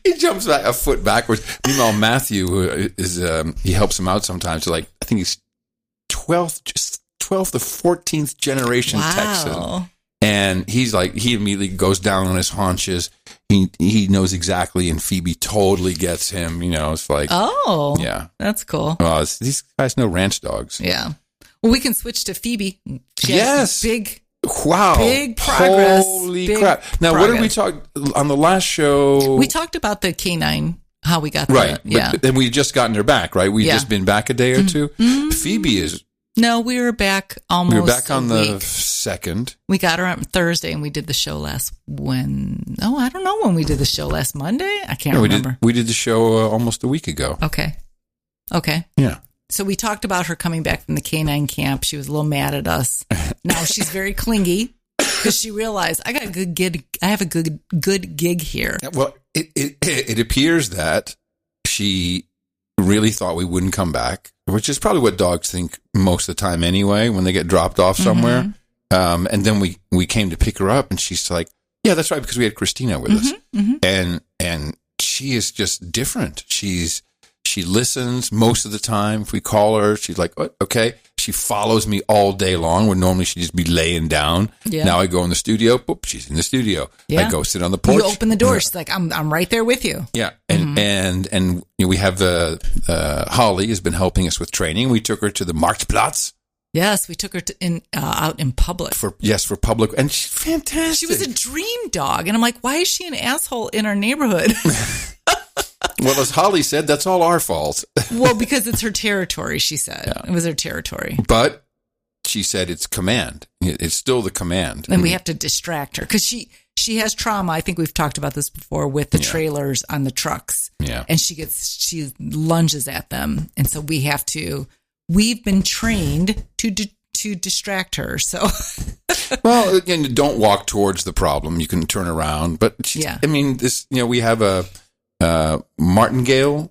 He jumps back a foot backwards. Meanwhile, Matthew, who is he helps him out sometimes. So I think he's 12th to 14th generation Texan. And he's like, he immediately goes down on his haunches. He knows exactly, and Phoebe totally gets him. It's like, oh, yeah, that's cool. These guys know ranch dogs. Yeah. Well, we can switch to Phoebe. Yes. Big progress. Holy crap. Now, progress. What did we talk on the last show? We talked about the canine, how we got right. Yeah. But then we just gotten her back, right? We've just been back a day or two. Mm-hmm. Phoebe is. No, we were back almost. We were back on the week. 2nd. We got her on Thursday, and we did the show I don't know when we did the show last Monday. I can't remember. We did the show almost a week ago. Okay. Yeah. So we talked about her coming back from the canine camp. She was a little mad at us. Now she's very clingy because she realized I got a good gig. I have a good gig here. Well, it appears that she really thought we wouldn't come back, which is probably what dogs think most of the time anyway when they get dropped off somewhere. Mm-hmm. And then we came to pick her up, and she's like, "Yeah, that's right," because we had Christina with us, and she is just different. She listens most of the time. If we call her, she's like, oh, okay. She follows me all day long, when normally she'd just be laying down. Yeah. Now I go in the studio. Boop, she's in the studio. Yeah. I go sit on the porch. You open the door. She's like, I'm right there with you. Yeah. And we have Holly has been helping us with training. We took her to the Marktplatz. Yes, we took her out in public. For public. And she's fantastic. She was a dream dog. And I'm like, why is she an asshole in our neighborhood? Well, as Holly said, that's all our fault. Well, because it's her territory, she said. Yeah. It was her territory. But she said it's command. It's still the command. And we have to distract her because she has trauma. I think we've talked about this before with the trailers on the trucks. Yeah. And she lunges at them. And so we've been trained to distract her. So, well, again, don't walk towards the problem. You can turn around. But I mean, we have a martingale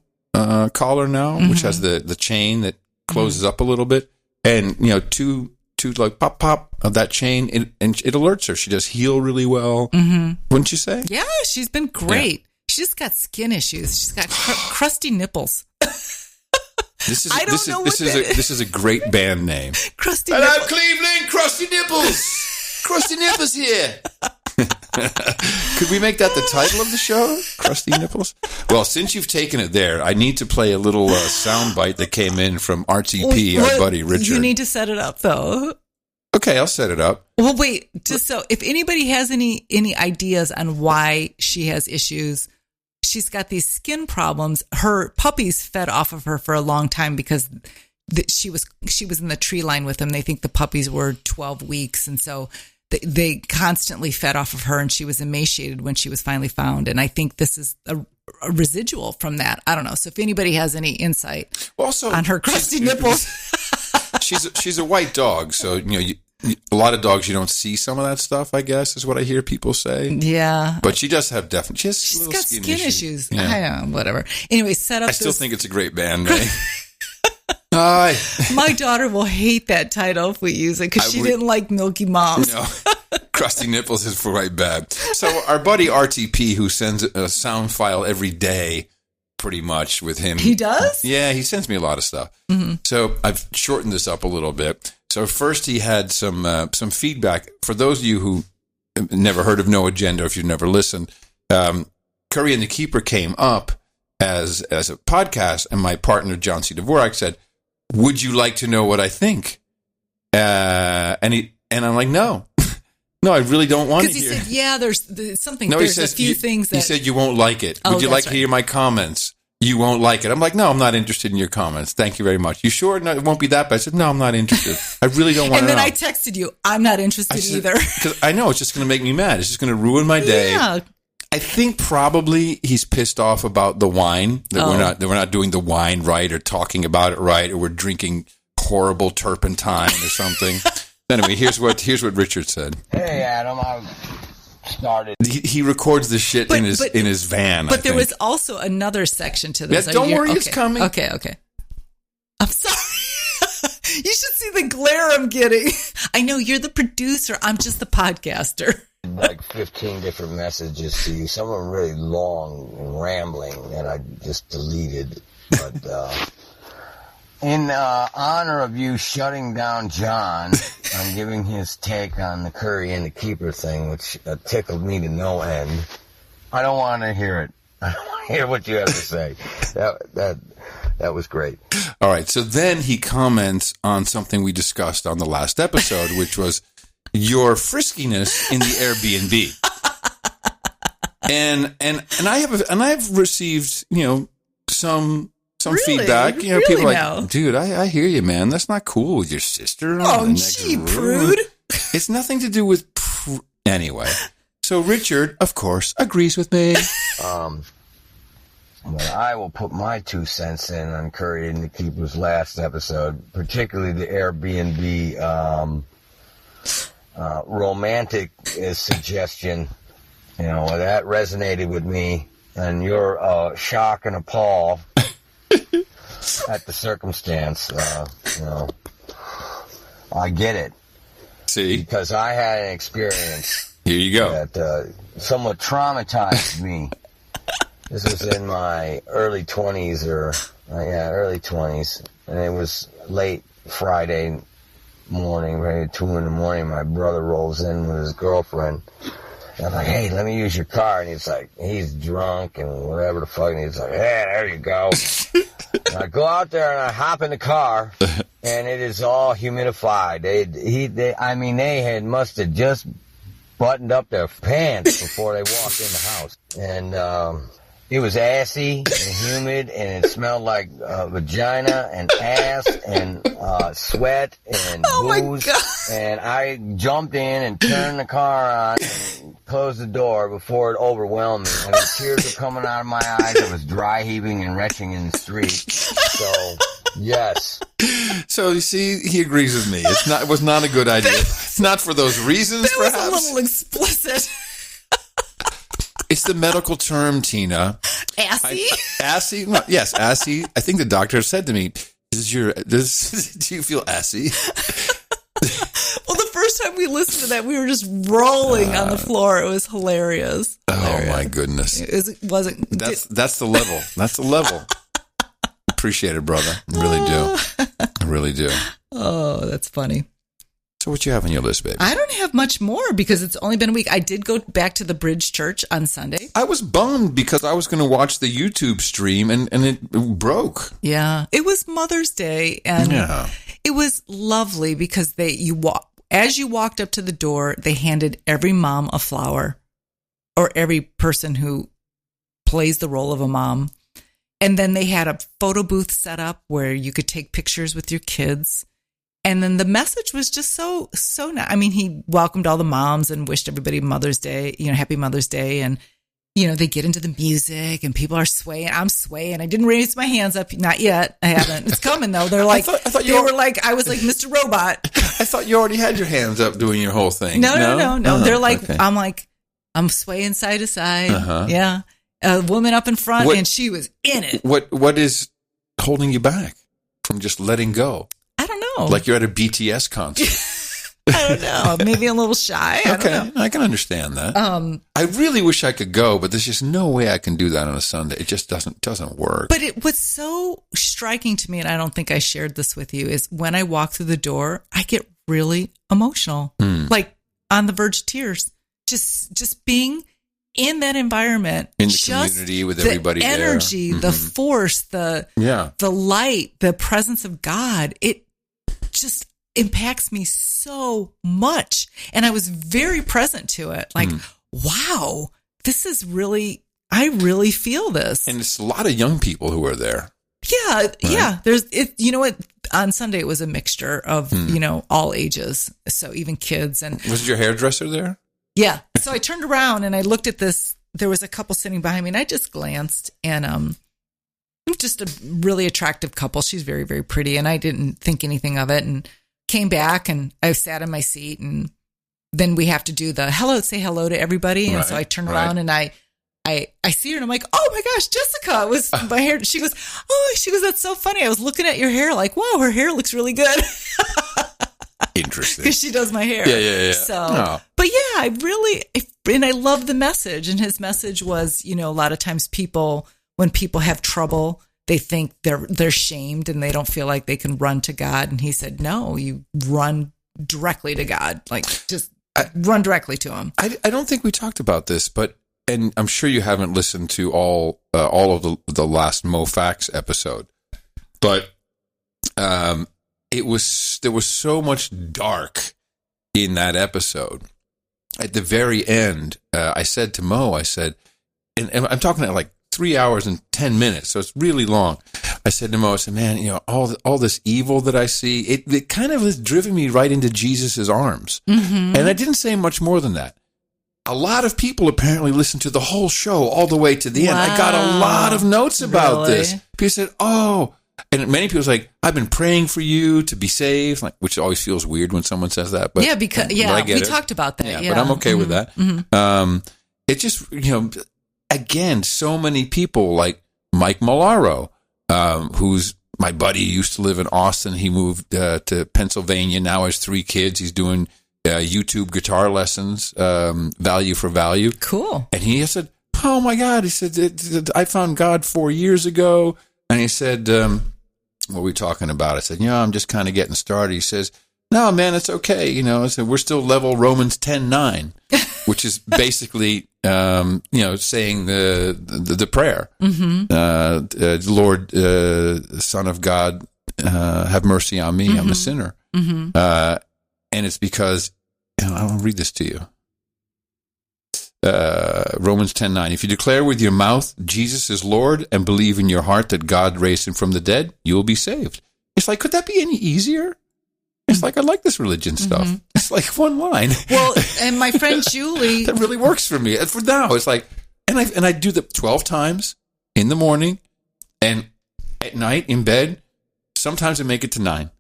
collar now, which has the chain that closes up a little bit, and two like pop of that chain, and it alerts her. She does heel really well, wouldn't you say? Yeah, she's been great. Yeah. She just got skin issues. She's got crusty nipples. This is a great band name. Crusty Hello, nipples. Cleveland, crusty nipples. Crusty nipples here. Could we make that the title of the show? Crusty nipples? Well, since you've taken it there, I need to play a little soundbite that came in from RTP, our buddy Richard. You need to set it up, though. Okay, I'll set it up. Well, wait, just so if anybody has any ideas on why she has issues, she's got these skin problems. Her puppies fed off of her for a long time because she was in the tree line with them. They think the puppies were 12 weeks. And so they constantly fed off of her, and she was emaciated when she was finally found. And I think this is a residual from that. I don't know. So if anybody has any insight on her crusty nipples. She's a white dog. So, a lot of dogs, you don't see some of that stuff, I guess, is what I hear people say. Yeah. But she does have she's got skin issues. Yeah. I don't know, whatever. Anyway, I still think it's a great band name. Hi. My daughter will hate that title if we use it because she didn't like Milky Moms. No, crusty nipples is quite bad. So our buddy RTP, who sends a sound file every day, pretty much with him. He does? Yeah, he sends me a lot of stuff. Mm-hmm. So I've shortened this up a little bit. So first he had some feedback. For those of you who never heard of No Agenda, if you've never listened, Curry and the Keeper came up as a podcast, and my partner, John C. Dvorak, said, would you like to know what I think? And I'm like, no. No, I really don't want to hear. Because he said, yeah, there's something. No, there's a few things that... He said, you won't like it. Would you like to hear my comments? You won't like it. I'm like, no, I'm not interested in your comments. Thank you very much. You sure? No, it won't be that bad. I said, no, I'm not interested. I really don't want to know. And then I texted you, I'm not interested either. Because I know, it's just going to make me mad. It's just going to ruin my day. Yeah. I think probably he's pissed off about the wine, that we're not doing the wine right or talking about it right, or we're drinking horrible turpentine or something. Anyway, here's what Richard said. Hey, Adam, I started. He records the shit in his van. But there was also another section to this. Yeah, don't worry, it's coming. Okay. I'm sorry. You should see the glare I'm getting. I know you're the producer. I'm just the podcaster. Like 15 different messages to you. Some of them really long and rambling, and I just deleted. But in honor of you shutting down John, I'm giving his take on the Curry and the Keeper thing, which tickled me to no end. I don't want to hear it. I don't want to hear what you have to say. That was great. All right. So then he comments on something we discussed on the last episode, which was your friskiness in the Airbnb. and I have received, some really? feedback. Really people now? Like, dude, I hear you, man. That's not cool with your sister. Oh, gee, prude. It's nothing to do with anyway. So Richard, of course, agrees with me. But I will put my 2 cents in on Curry and the Keeper's last episode, particularly the Airbnb romantic suggestion. That resonated with me, and your shock and appall at the circumstance. I get it. See, because I had an experience. Here you go. That somewhat traumatized me. This was in my early 20s, early 20s, and it was late Friday morning, maybe 2 in the morning. My brother rolls in with his girlfriend. And I'm like, hey, let me use your car. And he's drunk and whatever the fuck. And he's like, hey, there you go. And I go out there and I hop in the car, and it is all humidified. They must have just buttoned up their pants before they walked in the house. And it was assy and humid, and it smelled like vagina and ass and sweat and booze. And I jumped in and turned the car on and closed the door before it overwhelmed me. I mean, tears were coming out of my eyes. I was dry heaving and retching in the street. So, yes. So you see, he agrees with me. It was not a good idea. It's not for those reasons, perhaps. That was a little explicit. It's the medical term, Tina. Assy? Assy? Well, yes, assy. I think the doctor said to me, do you feel assy? Well, the first time we listened to that, we were just rolling on the floor. It was hilarious. Oh, my goodness. It wasn't. That's the level. That's the level. Appreciate it, brother. I really do. I really do. Oh, that's funny. So what you have on your list, baby? I don't have much more because it's only been a week. I did go back to the Bridge Church on Sunday. I was bummed because I was going to watch the YouTube stream and it broke. Yeah. It was Mother's Day and it was lovely because as you walked up to the door, they handed every mom a flower, or every person who plays the role of a mom. And then they had a photo booth set up where you could take pictures with your kids. And then the message was just so nice. I mean, he welcomed all the moms and wished everybody Mother's Day, Happy Mother's Day. And, they get into the music and people are swaying. I'm swaying. I didn't raise my hands up. Not yet. I haven't. It's coming though. They're like, I was like Mr. Robot. I thought you already had your hands up doing your whole thing. No. They're like, okay. I'm swaying side to side. Uh-huh. Yeah. A woman up in front and she was in it. What is holding you back from just letting go? I don't know. Like you're at a BTS concert. I don't know. Maybe a little shy. I don't know. I can understand that. I really wish I could go, but there's just no way I can do that on a Sunday. It just doesn't work. But what's so striking to me, and I don't think I shared this with you, is when I walk through the door, I get really emotional, like on the verge of tears. Just being in that environment, in the community with everybody there, the energy, the force, the light, the presence of God, it just impacts me so much. And I was very present to it. Like, wow, this is really, I really feel this. And it's a lot of young people who are there. Yeah. Right? Yeah. What? On Sunday, it was a mixture of, all ages. So even kids. And was your hairdresser there? Yeah. So I turned around and I looked at this. There was a couple sitting behind me and I just glanced and, just a really attractive couple. She's very, very pretty. And I didn't think anything of it and came back and I sat in my seat and then we have to do the say hello to everybody. And so I turn around and I see her and I'm like, oh my gosh, Jessica, it was my hair. She goes, that's so funny. I was looking at your hair like, wow, her hair looks really good. Interesting. Because she does my hair. Yeah. So, but yeah, I love the message. And his message was, a lot of times when people have trouble, they think they're shamed and they don't feel like they can run to God. And he said, no, you run directly to God. Like just run directly to him. I don't think we talked about this, and I'm sure you haven't listened to all of the last MoFax episode, but there was so much dark in that episode. At the very end, I said to Mo, and I'm talking at like 3 hours and 10 minutes, so it's really long. I said to Mo, man, all this evil that I see, it kind of has driven me right into Jesus's arms. Mm-hmm. And I didn't say much more than that. A lot of people apparently listened to the whole show all the way to the end. I got a lot of notes about this. People said, and many people was like, I've been praying for you to be saved, which always feels weird when someone says that. But we talked about that. Yeah, but I'm okay with that. Mm-hmm. It just, again, so many people like Mike Malaro, who's my buddy, used to live in Austin. He moved to Pennsylvania, now has 3 kids. He's doing YouTube guitar lessons, value for value. Cool. And he said, oh my God, he said, I found God 4 years ago. And he said, what are we talking about? I said, I'm just kind of getting started. He says, no, man, it's okay. I said, we're still level Romans 10:9, which is basically, saying the prayer. Mm-hmm. Lord, Son of God, have mercy on me. Mm-hmm. I'm a sinner. Mm-hmm. And it's because, I'll read this to you. Romans 10:9. If you declare with your mouth Jesus is Lord and believe in your heart that God raised him from the dead, you will be saved. It's like, could that be any easier? It's like, I like this religion stuff. Mm-hmm. It's like one line. Well, and my friend Julie, that really works for me. For now, it's like, and I do that 12 times in the morning and at night in bed. Sometimes I make it to 9.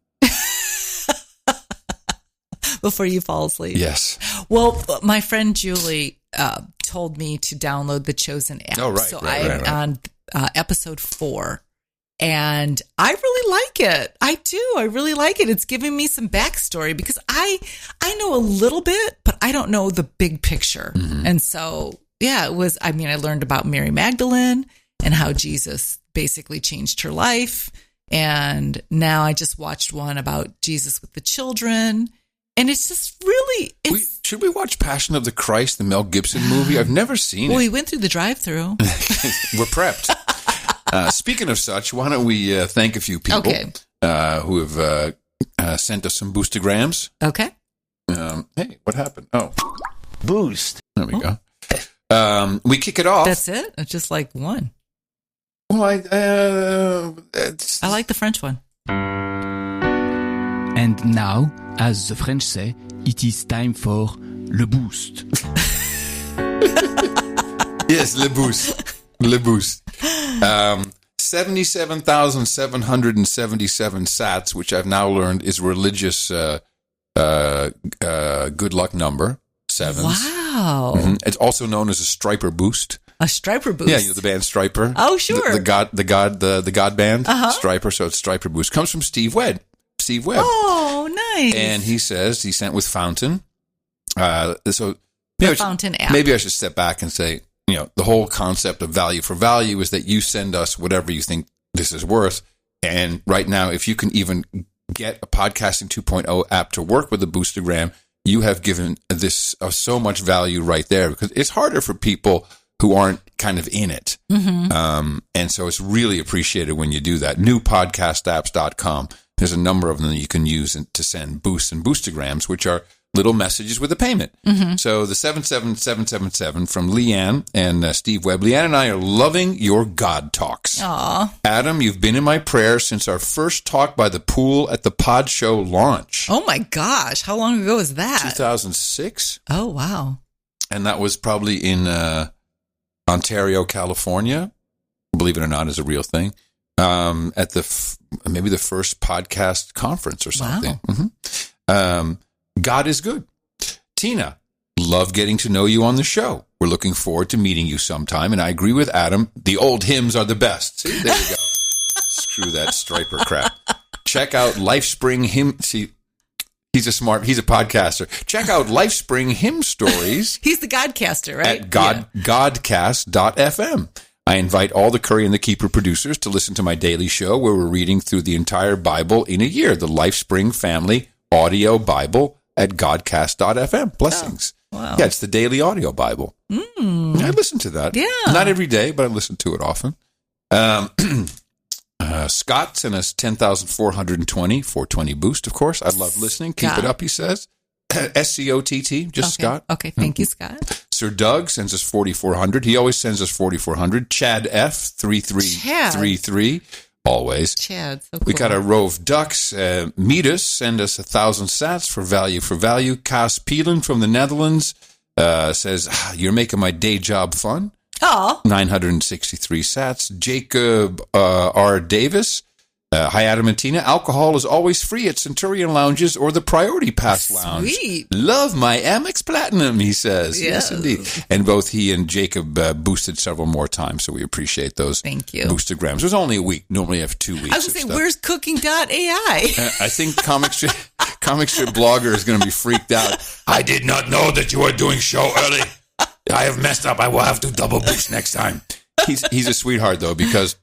Before you fall asleep. Yes. Well, my friend Julie told me to download the Chosen app. Oh, right. So I'm on episode 4. And I really like it. I do. I really like it. It's giving me some backstory because I know a little bit, but I don't know the big picture. Mm-hmm. And so, I learned about Mary Magdalene and how Jesus basically changed her life. And now I just watched one about Jesus with the children. And it's just really... Should we watch Passion of the Christ, the Mel Gibson movie? I've never seen it. Well, we went through the drive-thru. We're prepped. Speaking of such, why don't we thank a few people who have sent us some boostergrams. Okay. Hey, what happened? Oh, Boost. there we go. We kick it off. That's it? It's just like one. Well, I like the French one. And now, as the French say, it is time for le boost. Yes, le boost. Le boost. 77,777 sats, which I've now learned is religious good luck number. Sevens. Wow. Mm-hmm. It's also known as a striper boost. A striper boost. Yeah, the band Striper. Oh, sure. The God band, Striper. So it's striper boost. Comes from Steve Webb. Oh, nice. And he says he sent with Fountain. So the Fountain app. Maybe I should step back and say, the whole concept of value for value is that you send us whatever you think this is worth. And right now, if you can even get a Podcasting 2.0 app to work with the Boostagram, you have given this so much value right there, because it's harder for people who aren't kind of in it. Mm-hmm. And so it's really appreciated when you do that. Newpodcastapps.com. There's a number of them that you can use to send boosts and boostagrams, which are little messages with a payment. Mm-hmm. So the 77777 from Leanne and Steve Webb. Leanne and I are loving your God talks. Aw. Adam, you've been in my prayers since our first talk by the pool at the Pod Show launch. Oh my gosh. How long ago was that? 2006. Oh, wow. And that was probably in Ontario, California. Believe it or not, is a real thing. At maybe the first podcast conference or something. Wow. Mm-hmm. God is good. Tina, love getting to know you on the show. We're looking forward to meeting you sometime. And I agree with Adam. The old hymns are the best. See, there you go. Screw that striper crap. Check out LifeSpring Hymn. See, he's a podcaster. Check out LifeSpring Hymn Stories. He's the Godcaster, right? At godcast.fm. I invite all the Curry and the Keeper producers to listen to my daily show where we're reading through the entire Bible in a year, the LifeSpring Family Audio Bible at godcast.fm. Blessings. Oh, wow. Yeah, it's the daily audio Bible. I listen to that. Yeah. Not every day, but I listen to it often. Scott sent us 10,420, 420 boost, of course. I love listening. Keep it up, he says. SCOTT, just Scott. Okay, thank you, Scott. Sir Doug sends us 4,400. He always sends us 4,400. Chad F, 3333. Always. Chad, so cool. We got a row of ducks. Meet us, send us 1,000 sats for value. Cas Peelan from the Netherlands says, you're making my day job fun. Oh. 963 sats. Jacob R. Davis. Hi, Adam and Tina. Alcohol is always free at Centurion Lounges or the Priority Pass Lounge. Sweet. Love my Amex Platinum, he says. Yes. Yes, indeed. And both he and Jacob boosted several more times, so we appreciate those. Thank you. Boostergrams. It was only a week. Normally I have 2 weeks. I was going to say, where's Cooking.ai? I think Comic Strip Blogger is going to be freaked out. I did not know that you were doing show early. I have messed up. I will have to double boost next time. He's a sweetheart, though, because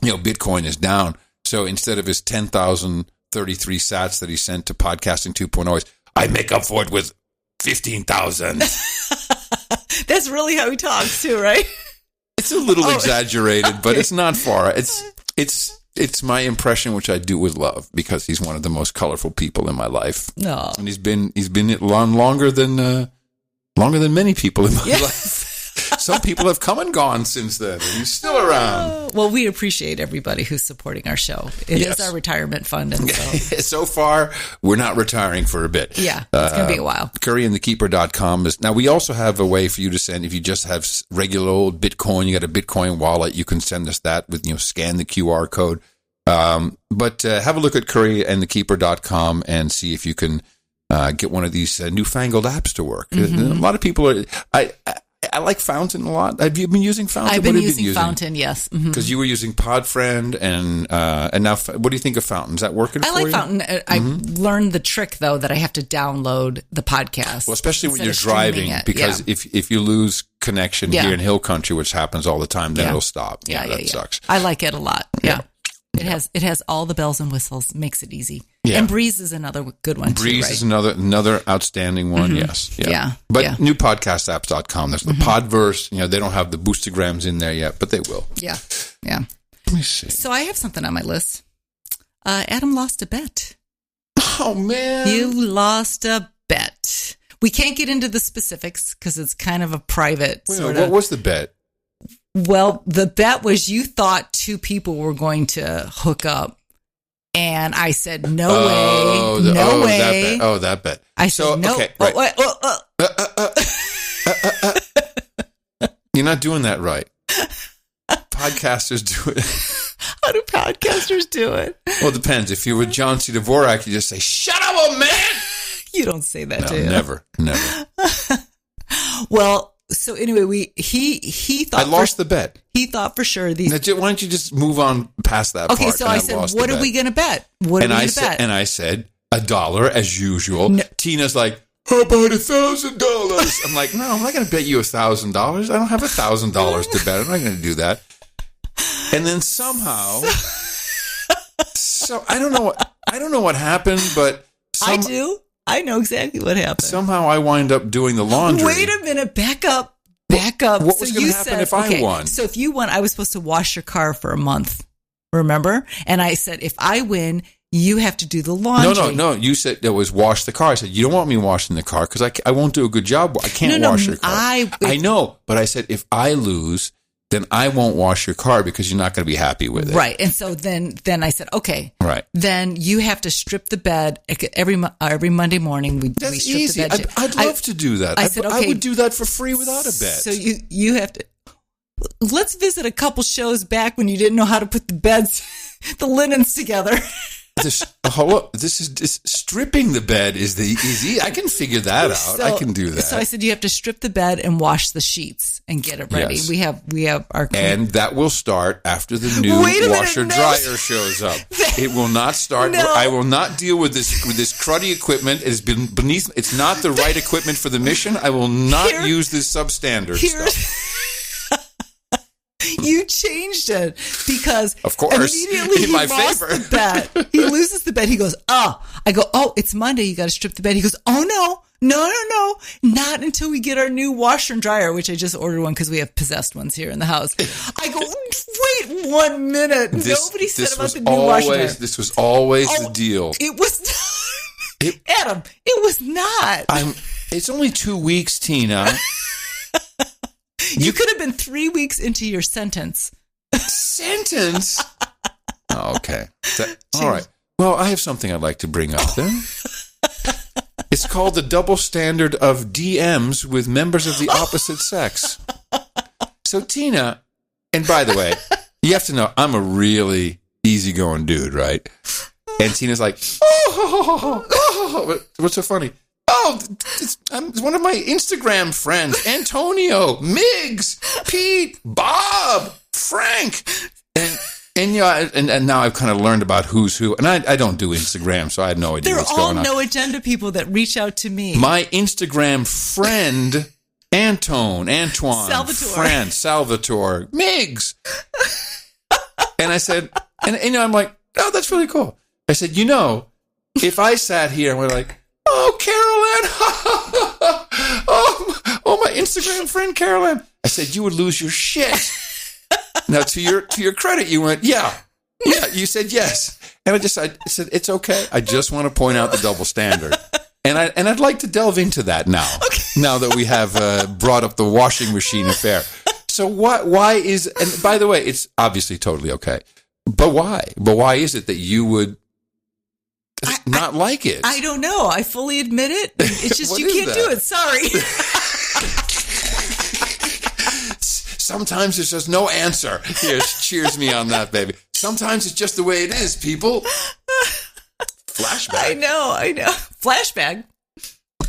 Bitcoin is down. So instead of his 10,033 sats that he sent to Podcasting 2.0, I make up for it with 15,000. That's really how he talks too, right? It's a little exaggerated, but it's not far. It's my impression, which I do with love, because he's one of the most colorful people in my life. No, and he's been longer than many people in my life. Some people have come and gone since then, and he's still around. Well, we appreciate everybody who's supporting our show. It is our retirement fund. And so far, we're not retiring for a bit. Yeah, it's going to be a while. CurryandTheKeeper.com is now. We also have a way for you to send if you just have regular old Bitcoin. You got a Bitcoin wallet. You can send us that with scan the QR code. But have a look at CurryandTheKeeper.com and see if you can get one of these newfangled apps to work. Mm-hmm. A lot of people are. I like Fountain a lot. Have you been using Fountain? I've been using Fountain, yes. Because you were using Podfriend, and now, what do you think of Fountain? Is that working for you? I like Fountain. I learned the trick, though, that I have to download the podcast. Well, especially when you're driving, because if you lose connection here in Hill Country, which happens all the time, then it'll stop. That sucks. I like it a lot. Yeah. It has all the bells and whistles, makes it easy. Yeah. And Breeze is another good one too, Breeze is another outstanding one, yes. Yeah. But newpodcastapps.com, there's the Podverse, they don't have the boostergrams in there yet, but they will. Yeah. Let me see. So I have something on my list. Adam lost a bet. Oh, man. You lost a bet. We can't get into the specifics because it's kind of a private sort of. What was the bet? Well, the bet was you thought 2 people were going to hook up. And I said, no way. No way. That bet. I said, no. Okay, right. You're not doing that right. Podcasters do it. How do podcasters do it? Well, it depends. If you're with John C. Dvorak, you just say, shut up, old man! You don't say that, do you? Never. Well, so anyway, he thought... I lost the bet. He thought for sure these... Now, why don't you just move on past that part? Okay, so I said, what are we going to bet? What are we going to bet? And I said, $1 as usual. No. Tina's like, how about $1,000? I'm like, no, I'm not going to bet you $1,000. I don't have $1,000 to bet. I'm not going to do that. And then somehow, so I don't know what happened, but I do. I know exactly what happened. Somehow I wind up doing the laundry. Wait a minute, back up. What was going to happen if I won? So if you won, I was supposed to wash your car for a month. Remember? And I said, if I win, you have to do the laundry. No. You said it was wash the car. I said, you don't want me washing the car because I won't do a good job. I can't wash your car. I know, but I said, if I lose, then I won't wash your car because you're not going to be happy with it. Right. And so then I said, okay. Right. Then you have to strip the bed every Monday morning. We strip easy. the bed. I'd love to do that. I said, okay. I would do that for free without a bet. So you have to. Let's visit a couple shows back when you didn't know how to put the beds, the linens together. Stripping the bed is the easy. I can figure that out. I can do that. So I said you have to strip the bed and wash the sheets and get it ready. Yes. We have our and that will start after the new washer dryer shows up. It will not start. No. I will not deal with this cruddy equipment. It's been beneath. It's not the right equipment for the mission. I will not use this substandard stuff. You changed it because, of course, immediately he lost the bet. He loses the bet. He goes, oh. I go, oh, it's Monday. You got to strip the bed. He goes, oh, no. Not until we get our new washer and dryer, which I just ordered one because we have possessed ones here in the house. I go, wait 1 minute. Nobody said about the new washer and dryer. This was always the deal. It was not. Adam, it was not. It's only 2 weeks, Tina. You could have been 3 weeks into your sentence. Sentence? Oh, okay. All right. Well, I have something I'd like to bring up then. It's called the double standard of DMs with members of the opposite sex. So, Tina, and by the way, you have to know, I'm a really easygoing dude, right? And Tina's like, what's so funny? Oh, it's one of my Instagram friends, Antonio, Miggs, Pete, Bob, Frank. And now I've kind of learned about who's who. And I don't do Instagram, so I have no idea what's going on. They're all no-agenda people that reach out to me. My Instagram friend, Antoine, Salvatore, Miggs. And I said, and I'm like, oh, that's really cool. I said, if I sat here and we're like, oh, Carolyn. oh, my Instagram friend, Carolyn. I said, you would lose your shit. Now, to your credit, you went, yeah, you said yes. And I said, it's okay. I just want to point out the double standard. And I'd like to delve into that now, now that we have brought up the washing machine affair. So why is, and by the way, it's obviously totally okay. But why? But why is it that you would not like it? I don't know. I fully admit it. It's just you can't do it. Sorry. Sometimes there's just no answer. Here, cheers me on that, baby. Sometimes it's just the way it is, people. Flashback. I know. Flashback.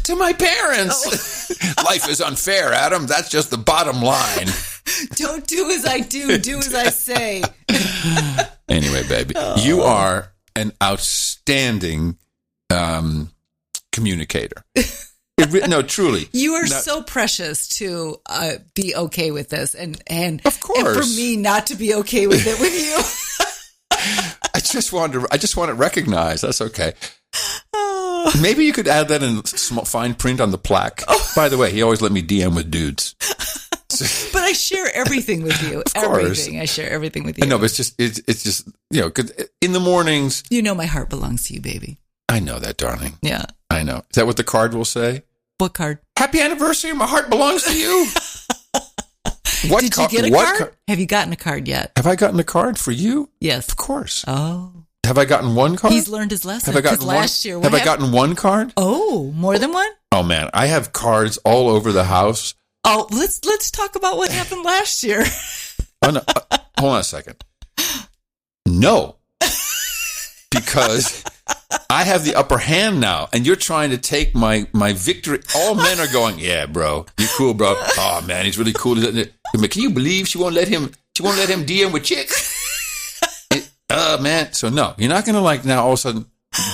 To my parents. Oh. Life is unfair, Adam. That's just the bottom line. Don't do as I do. Do as I say. Anyway, baby, you are an outstanding communicator. No, truly. You are so precious to be okay with this, and of course, and for me not to be okay with it with you. I just want it recognized. That's okay. Maybe you could add that in small fine print on the plaque. By the way, he always let me DM with dudes. But I share everything with you. Of course. Everything. I share everything with you. I know, but it's just 'cause in the mornings. You know my heart belongs to you, baby. I know that, darling. Yeah. I know. Is that what the card will say? What card? Happy anniversary. My heart belongs to you. Did you get a card? Have you gotten a card yet? Have I gotten a card for you? Yes. Of course. Oh. Have I gotten one card? He's learned his lesson. Have I gotten last year? Have I gotten one card? Oh, more than one? Oh man, I have cards all over the house. Oh, let's talk about what happened last year. Oh, no. Hold on a second. No, because I have the upper hand now, and you're trying to take my victory. All men are going, yeah, bro, you cool, bro. Oh man, he's really cool. Can you believe she won't let him DM with chicks? Man. So no, you're not gonna now all of a sudden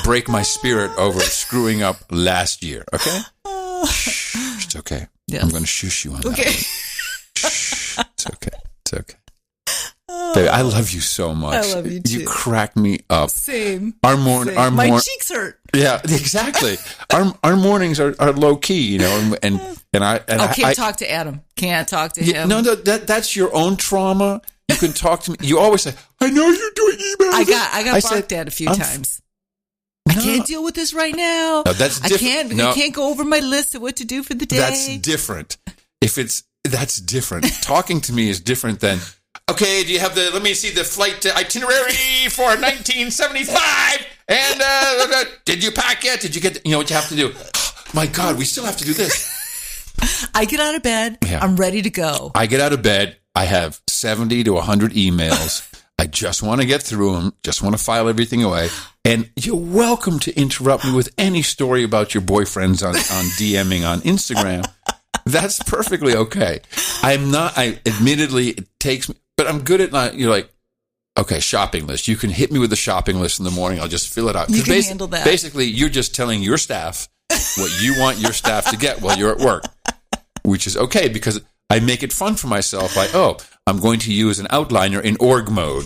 break my spirit over screwing up last year. Okay, shh, it's okay. Yes. I'm gonna shush you on that. Okay, shh, it's okay. It's okay. Baby, I love you so much. I love you too. You crack me up. Same. My cheeks hurt. Yeah, exactly. Our mornings are low key, and I can't talk to Adam. Can't talk to him. No, that's your own trauma. You can talk to me. You always say, "I know you're doing emails." I got barked at a few times. I can't deal with this right now. No, that's different. I can't go over my list of what to do for the day. That's different. That's different. Talking to me is different than. Okay, do you have let me see the flight itinerary for 1975? And did you pack yet? Did you get, what you have to do? Oh, my God, we still have to do this. I get out of bed. Yeah. I'm ready to go. I get out of bed. I have 70 to 100 emails. I just want to get through them. Just want to file everything away. And you're welcome to interrupt me with any story about your boyfriends on DMing on Instagram. That's perfectly okay. Admittedly, it takes me. But I'm good at you're like, okay, shopping list. You can hit me with the shopping list in the morning. I'll just fill it out. You can handle that. Basically, you're just telling your staff what you want your staff to get while you're at work, which is okay because I make it fun for myself. Like, I'm going to use an outliner in org mode.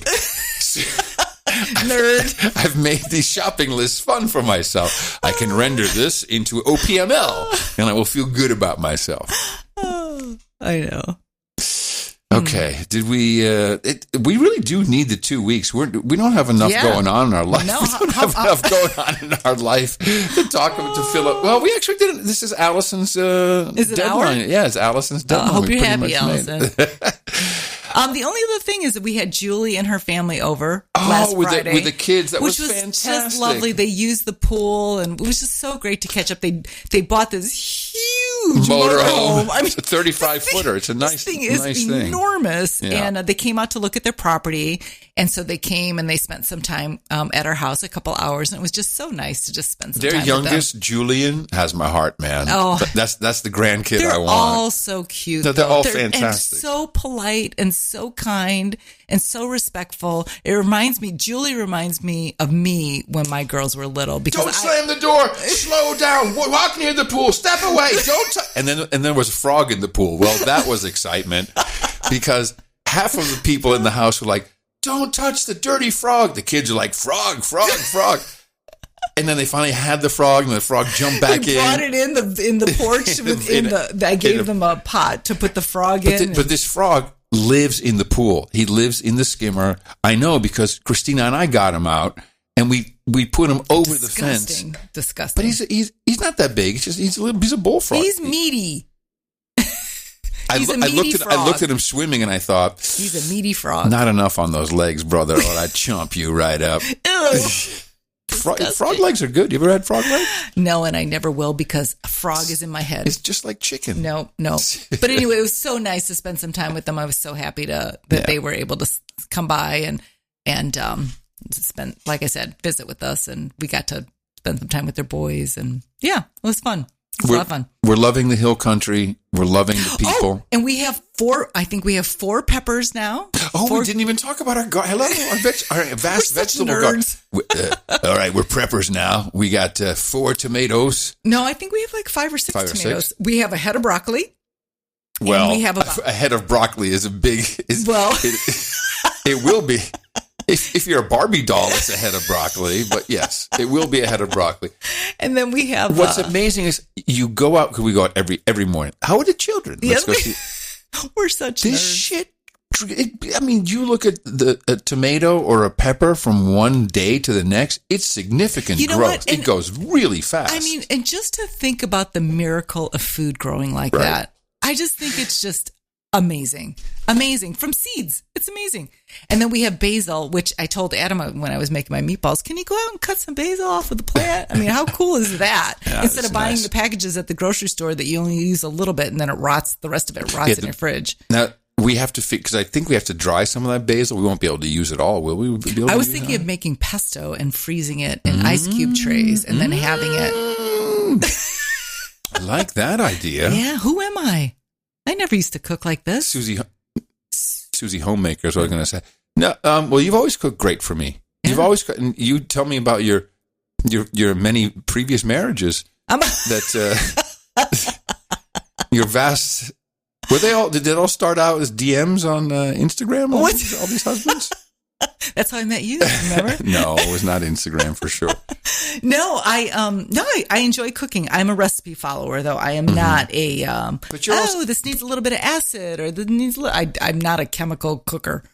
Nerd. I've made these shopping lists fun for myself. I can render this into OPML, and I will feel good about myself. I know. Okay, did we? We really do need the 2 weeks. We don't have enough going on in our life. No, we don't have enough going on in our life to talk to fill up. Well, we actually didn't. This is Allison's deadline. Hour? Yeah, it's Allison's deadline. I hope you're happy, Allison. The only other thing is that we had Julie and her family over last Friday. With the kids. That was fantastic. Just lovely. They used the pool, and it was just so great to catch up. They bought this huge motorhome. I mean, it's a 35-footer. It's a nice thing. This thing is enormous. Yeah. And they came out to look at their property, and so they came and they spent some time at our house, a couple hours, and it was just so nice to just spend some time with them. Their youngest, Julian, has my heart, man. Oh, that's the grandkid I want. They're all so cute. They're all fantastic. And so polite and so kind and so respectful. Julie reminds me of me when my girls were little. Because don't slam the door. Slow down. Walk near the pool. Step away. Don't. And then there was a frog in the pool. Well, that was excitement because half of the people in the house were like, "Don't touch the dirty frog." The kids are like, "Frog, frog, frog." And then they finally had the frog, and the frog jumped back in. They brought it in the porch. I gave them a pot to put the frog in. But this frog lives in the pool. He lives in the skimmer. I know because Christina and I got him out, and we put him over the fence. Disgusting. But he's not that big. It's just he's a bullfrog. He's meaty. I looked at him swimming, and I thought, he's a meaty frog. Not enough on those legs, brother, or I'd chomp you right up. Frog legs are good. You ever had frog legs? No, and I never will because a frog is in my head. It's just like chicken. No. But anyway, it was so nice to spend some time with them. I was so happy that they were able to come by and spend, like I said, visit with us, and we got to spend some time with their boys, and it was fun. It was a lot of fun. We're loving the hill country. We're loving the people. Oh, and we have 4 peppers now. Oh, we didn't even talk about our vast vegetable garden. All right, we're preppers now. We got 4 tomatoes. No, I think we have like 5 or 6 tomatoes. We have a head of broccoli. Well, we have a head of broccoli is a big. It will be. If you're a Barbie doll, it's a head of broccoli. But yes, it will be a head of broccoli. And then we have. What's amazing is you go out, because we go out every morning. How are the children? Let's go see. We're such this nerds. shit You look at a tomato or a pepper from one day to the next, it's significant growth. It goes really fast. I mean, and just to think about the miracle of food growing like that, I just think it's just amazing. Amazing. From seeds. It's amazing. And then we have basil, which I told Adam when I was making my meatballs, can you go out and cut some basil off of the plant? I mean, how cool is that? Yeah, instead of buying the packages at the grocery store that you only use a little bit and then the rest of it rots in your fridge. Now, we have to because I think we have to dry some of that basil. We won't be able to use it all, will we? I was thinking of making pesto and freezing it in ice cube trays and then having it. I like that idea. Yeah, who am I? I never used to cook like this. Susie Homemaker is what I was going to say. No, well, you've always cooked great for me. Yeah. You've always and you tell me about your many previous marriages that your vast. Were they all? Did it all start out as DMs on Instagram? All these husbands. That's how I met you. Remember? No, it was not Instagram for sure. No, I enjoy cooking. I'm a recipe follower, though. I am not a. But you're this needs a little bit of acid, or this needs. I'm not a chemical cooker.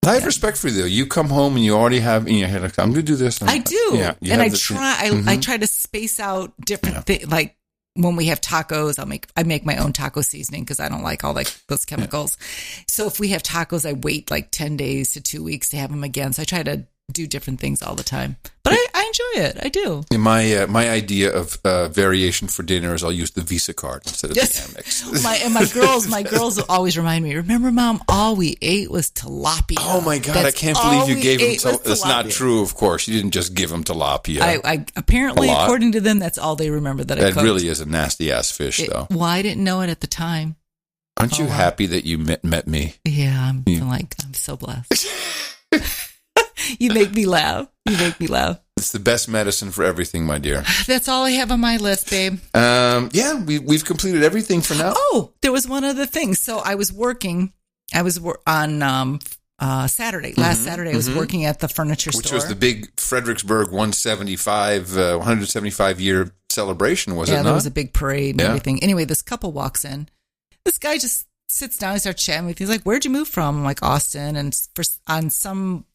I have respect for you, though. You come home and you already have in your head, like, I'm going to do this. I do, yeah, and I try. I try to space out different things, like. When we have tacos, I make my own taco seasoning because I don't like all those chemicals. So if we have tacos, I wait like 10 days to 2 weeks to have them again. So I try to do different things all the time. But I enjoy it. I do. My idea of variation for dinner is I'll use the Visa card instead of the Amex. my girls always remind me, remember, Mom, all we ate was tilapia. Oh, my God. I can't believe you gave them tilapia. That's not true, of course. You didn't just give them tilapia. I apparently, according to them, that's all they remember that I cooked. That really is a nasty-ass fish, though. Well, I didn't know it at the time. Aren't you happy that you met me? Yeah, I'm so blessed. You make me laugh. It's the best medicine for everything, my dear. That's all I have on my list, babe. Yeah, we've completed everything for now. Oh, there was one other thing. So I was working. I was on Saturday. Last Saturday, I was working at the furniture store. Which was the big Fredericksburg 175-year celebration, was it not? Yeah, there was a big parade and everything. Anyway, this couple walks in. This guy just sits down. He starts chatting with me. He's like, where'd you move from? I'm like, Austin. And on some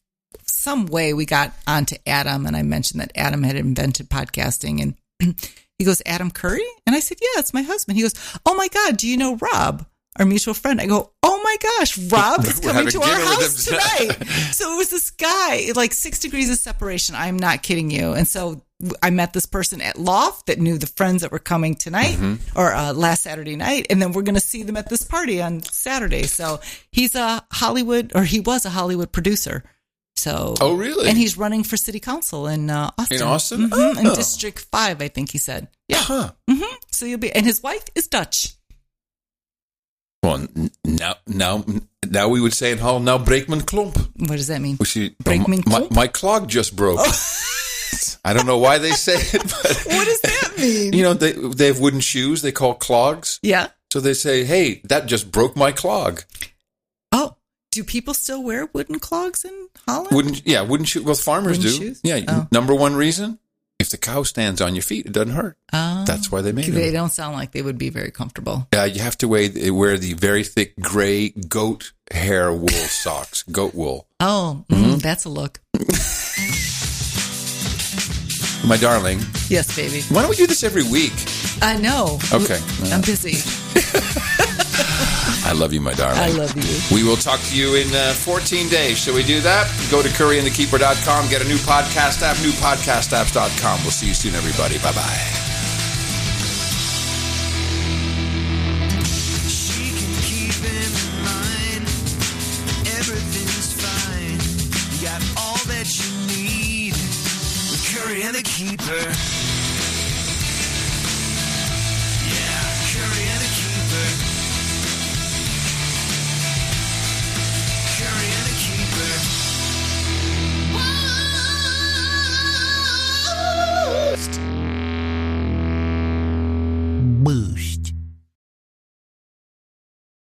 way we got onto Adam, and I mentioned that Adam had invented podcasting, and he goes, Adam Curry? And I said, yeah, it's my husband. He goes, oh my God, do you know Rob, our mutual friend? I go, oh my gosh, Rob is coming to our house tonight. So it was this guy, like 6 degrees of separation. I'm not kidding you. And so I met this person at Loft that knew the friends that were coming tonight or last Saturday night. And then we're going to see them at this party on Saturday. So he was a Hollywood producer. So, oh, really? And he's running for city council in Austin. In Austin? In District 5, I think he said. Yeah. Huh. So you'll be, and his wife is Dutch. Well, now we would say in Holland, now breek mijn klomp. What does that mean? Breek mijn klomp? My clog just broke. Oh. I don't know why they say it, but what does that mean? You know, they have wooden shoes they call clogs. Yeah. So they say, hey, that just broke my clog. Oh. Do people still wear wooden clogs in Holland? Wooden shoes. Well, farmers do. Shoes? Yeah. Number one reason, if the cow stands on your feet, it doesn't hurt. Oh. That's why they made them. They don't sound like they would be very comfortable. You have to wear the very thick gray goat hair wool socks. Goat wool. Oh, that's a look. My darling. Yes, baby. Why don't we do this every week? I know. Okay. I'm busy. I love you, my darling. I love you. We will talk to you in 14 days. Shall we do that? Go to curryandthekeeper.com. Get a new podcast app, newpodcastapps.com. We'll see you soon, everybody. Bye-bye. She can keep him in mind. Everything's fine. You got all that you need with Curry and the Keeper. Yeah, Curry and the Keeper. Curry and the Keeper. Boost.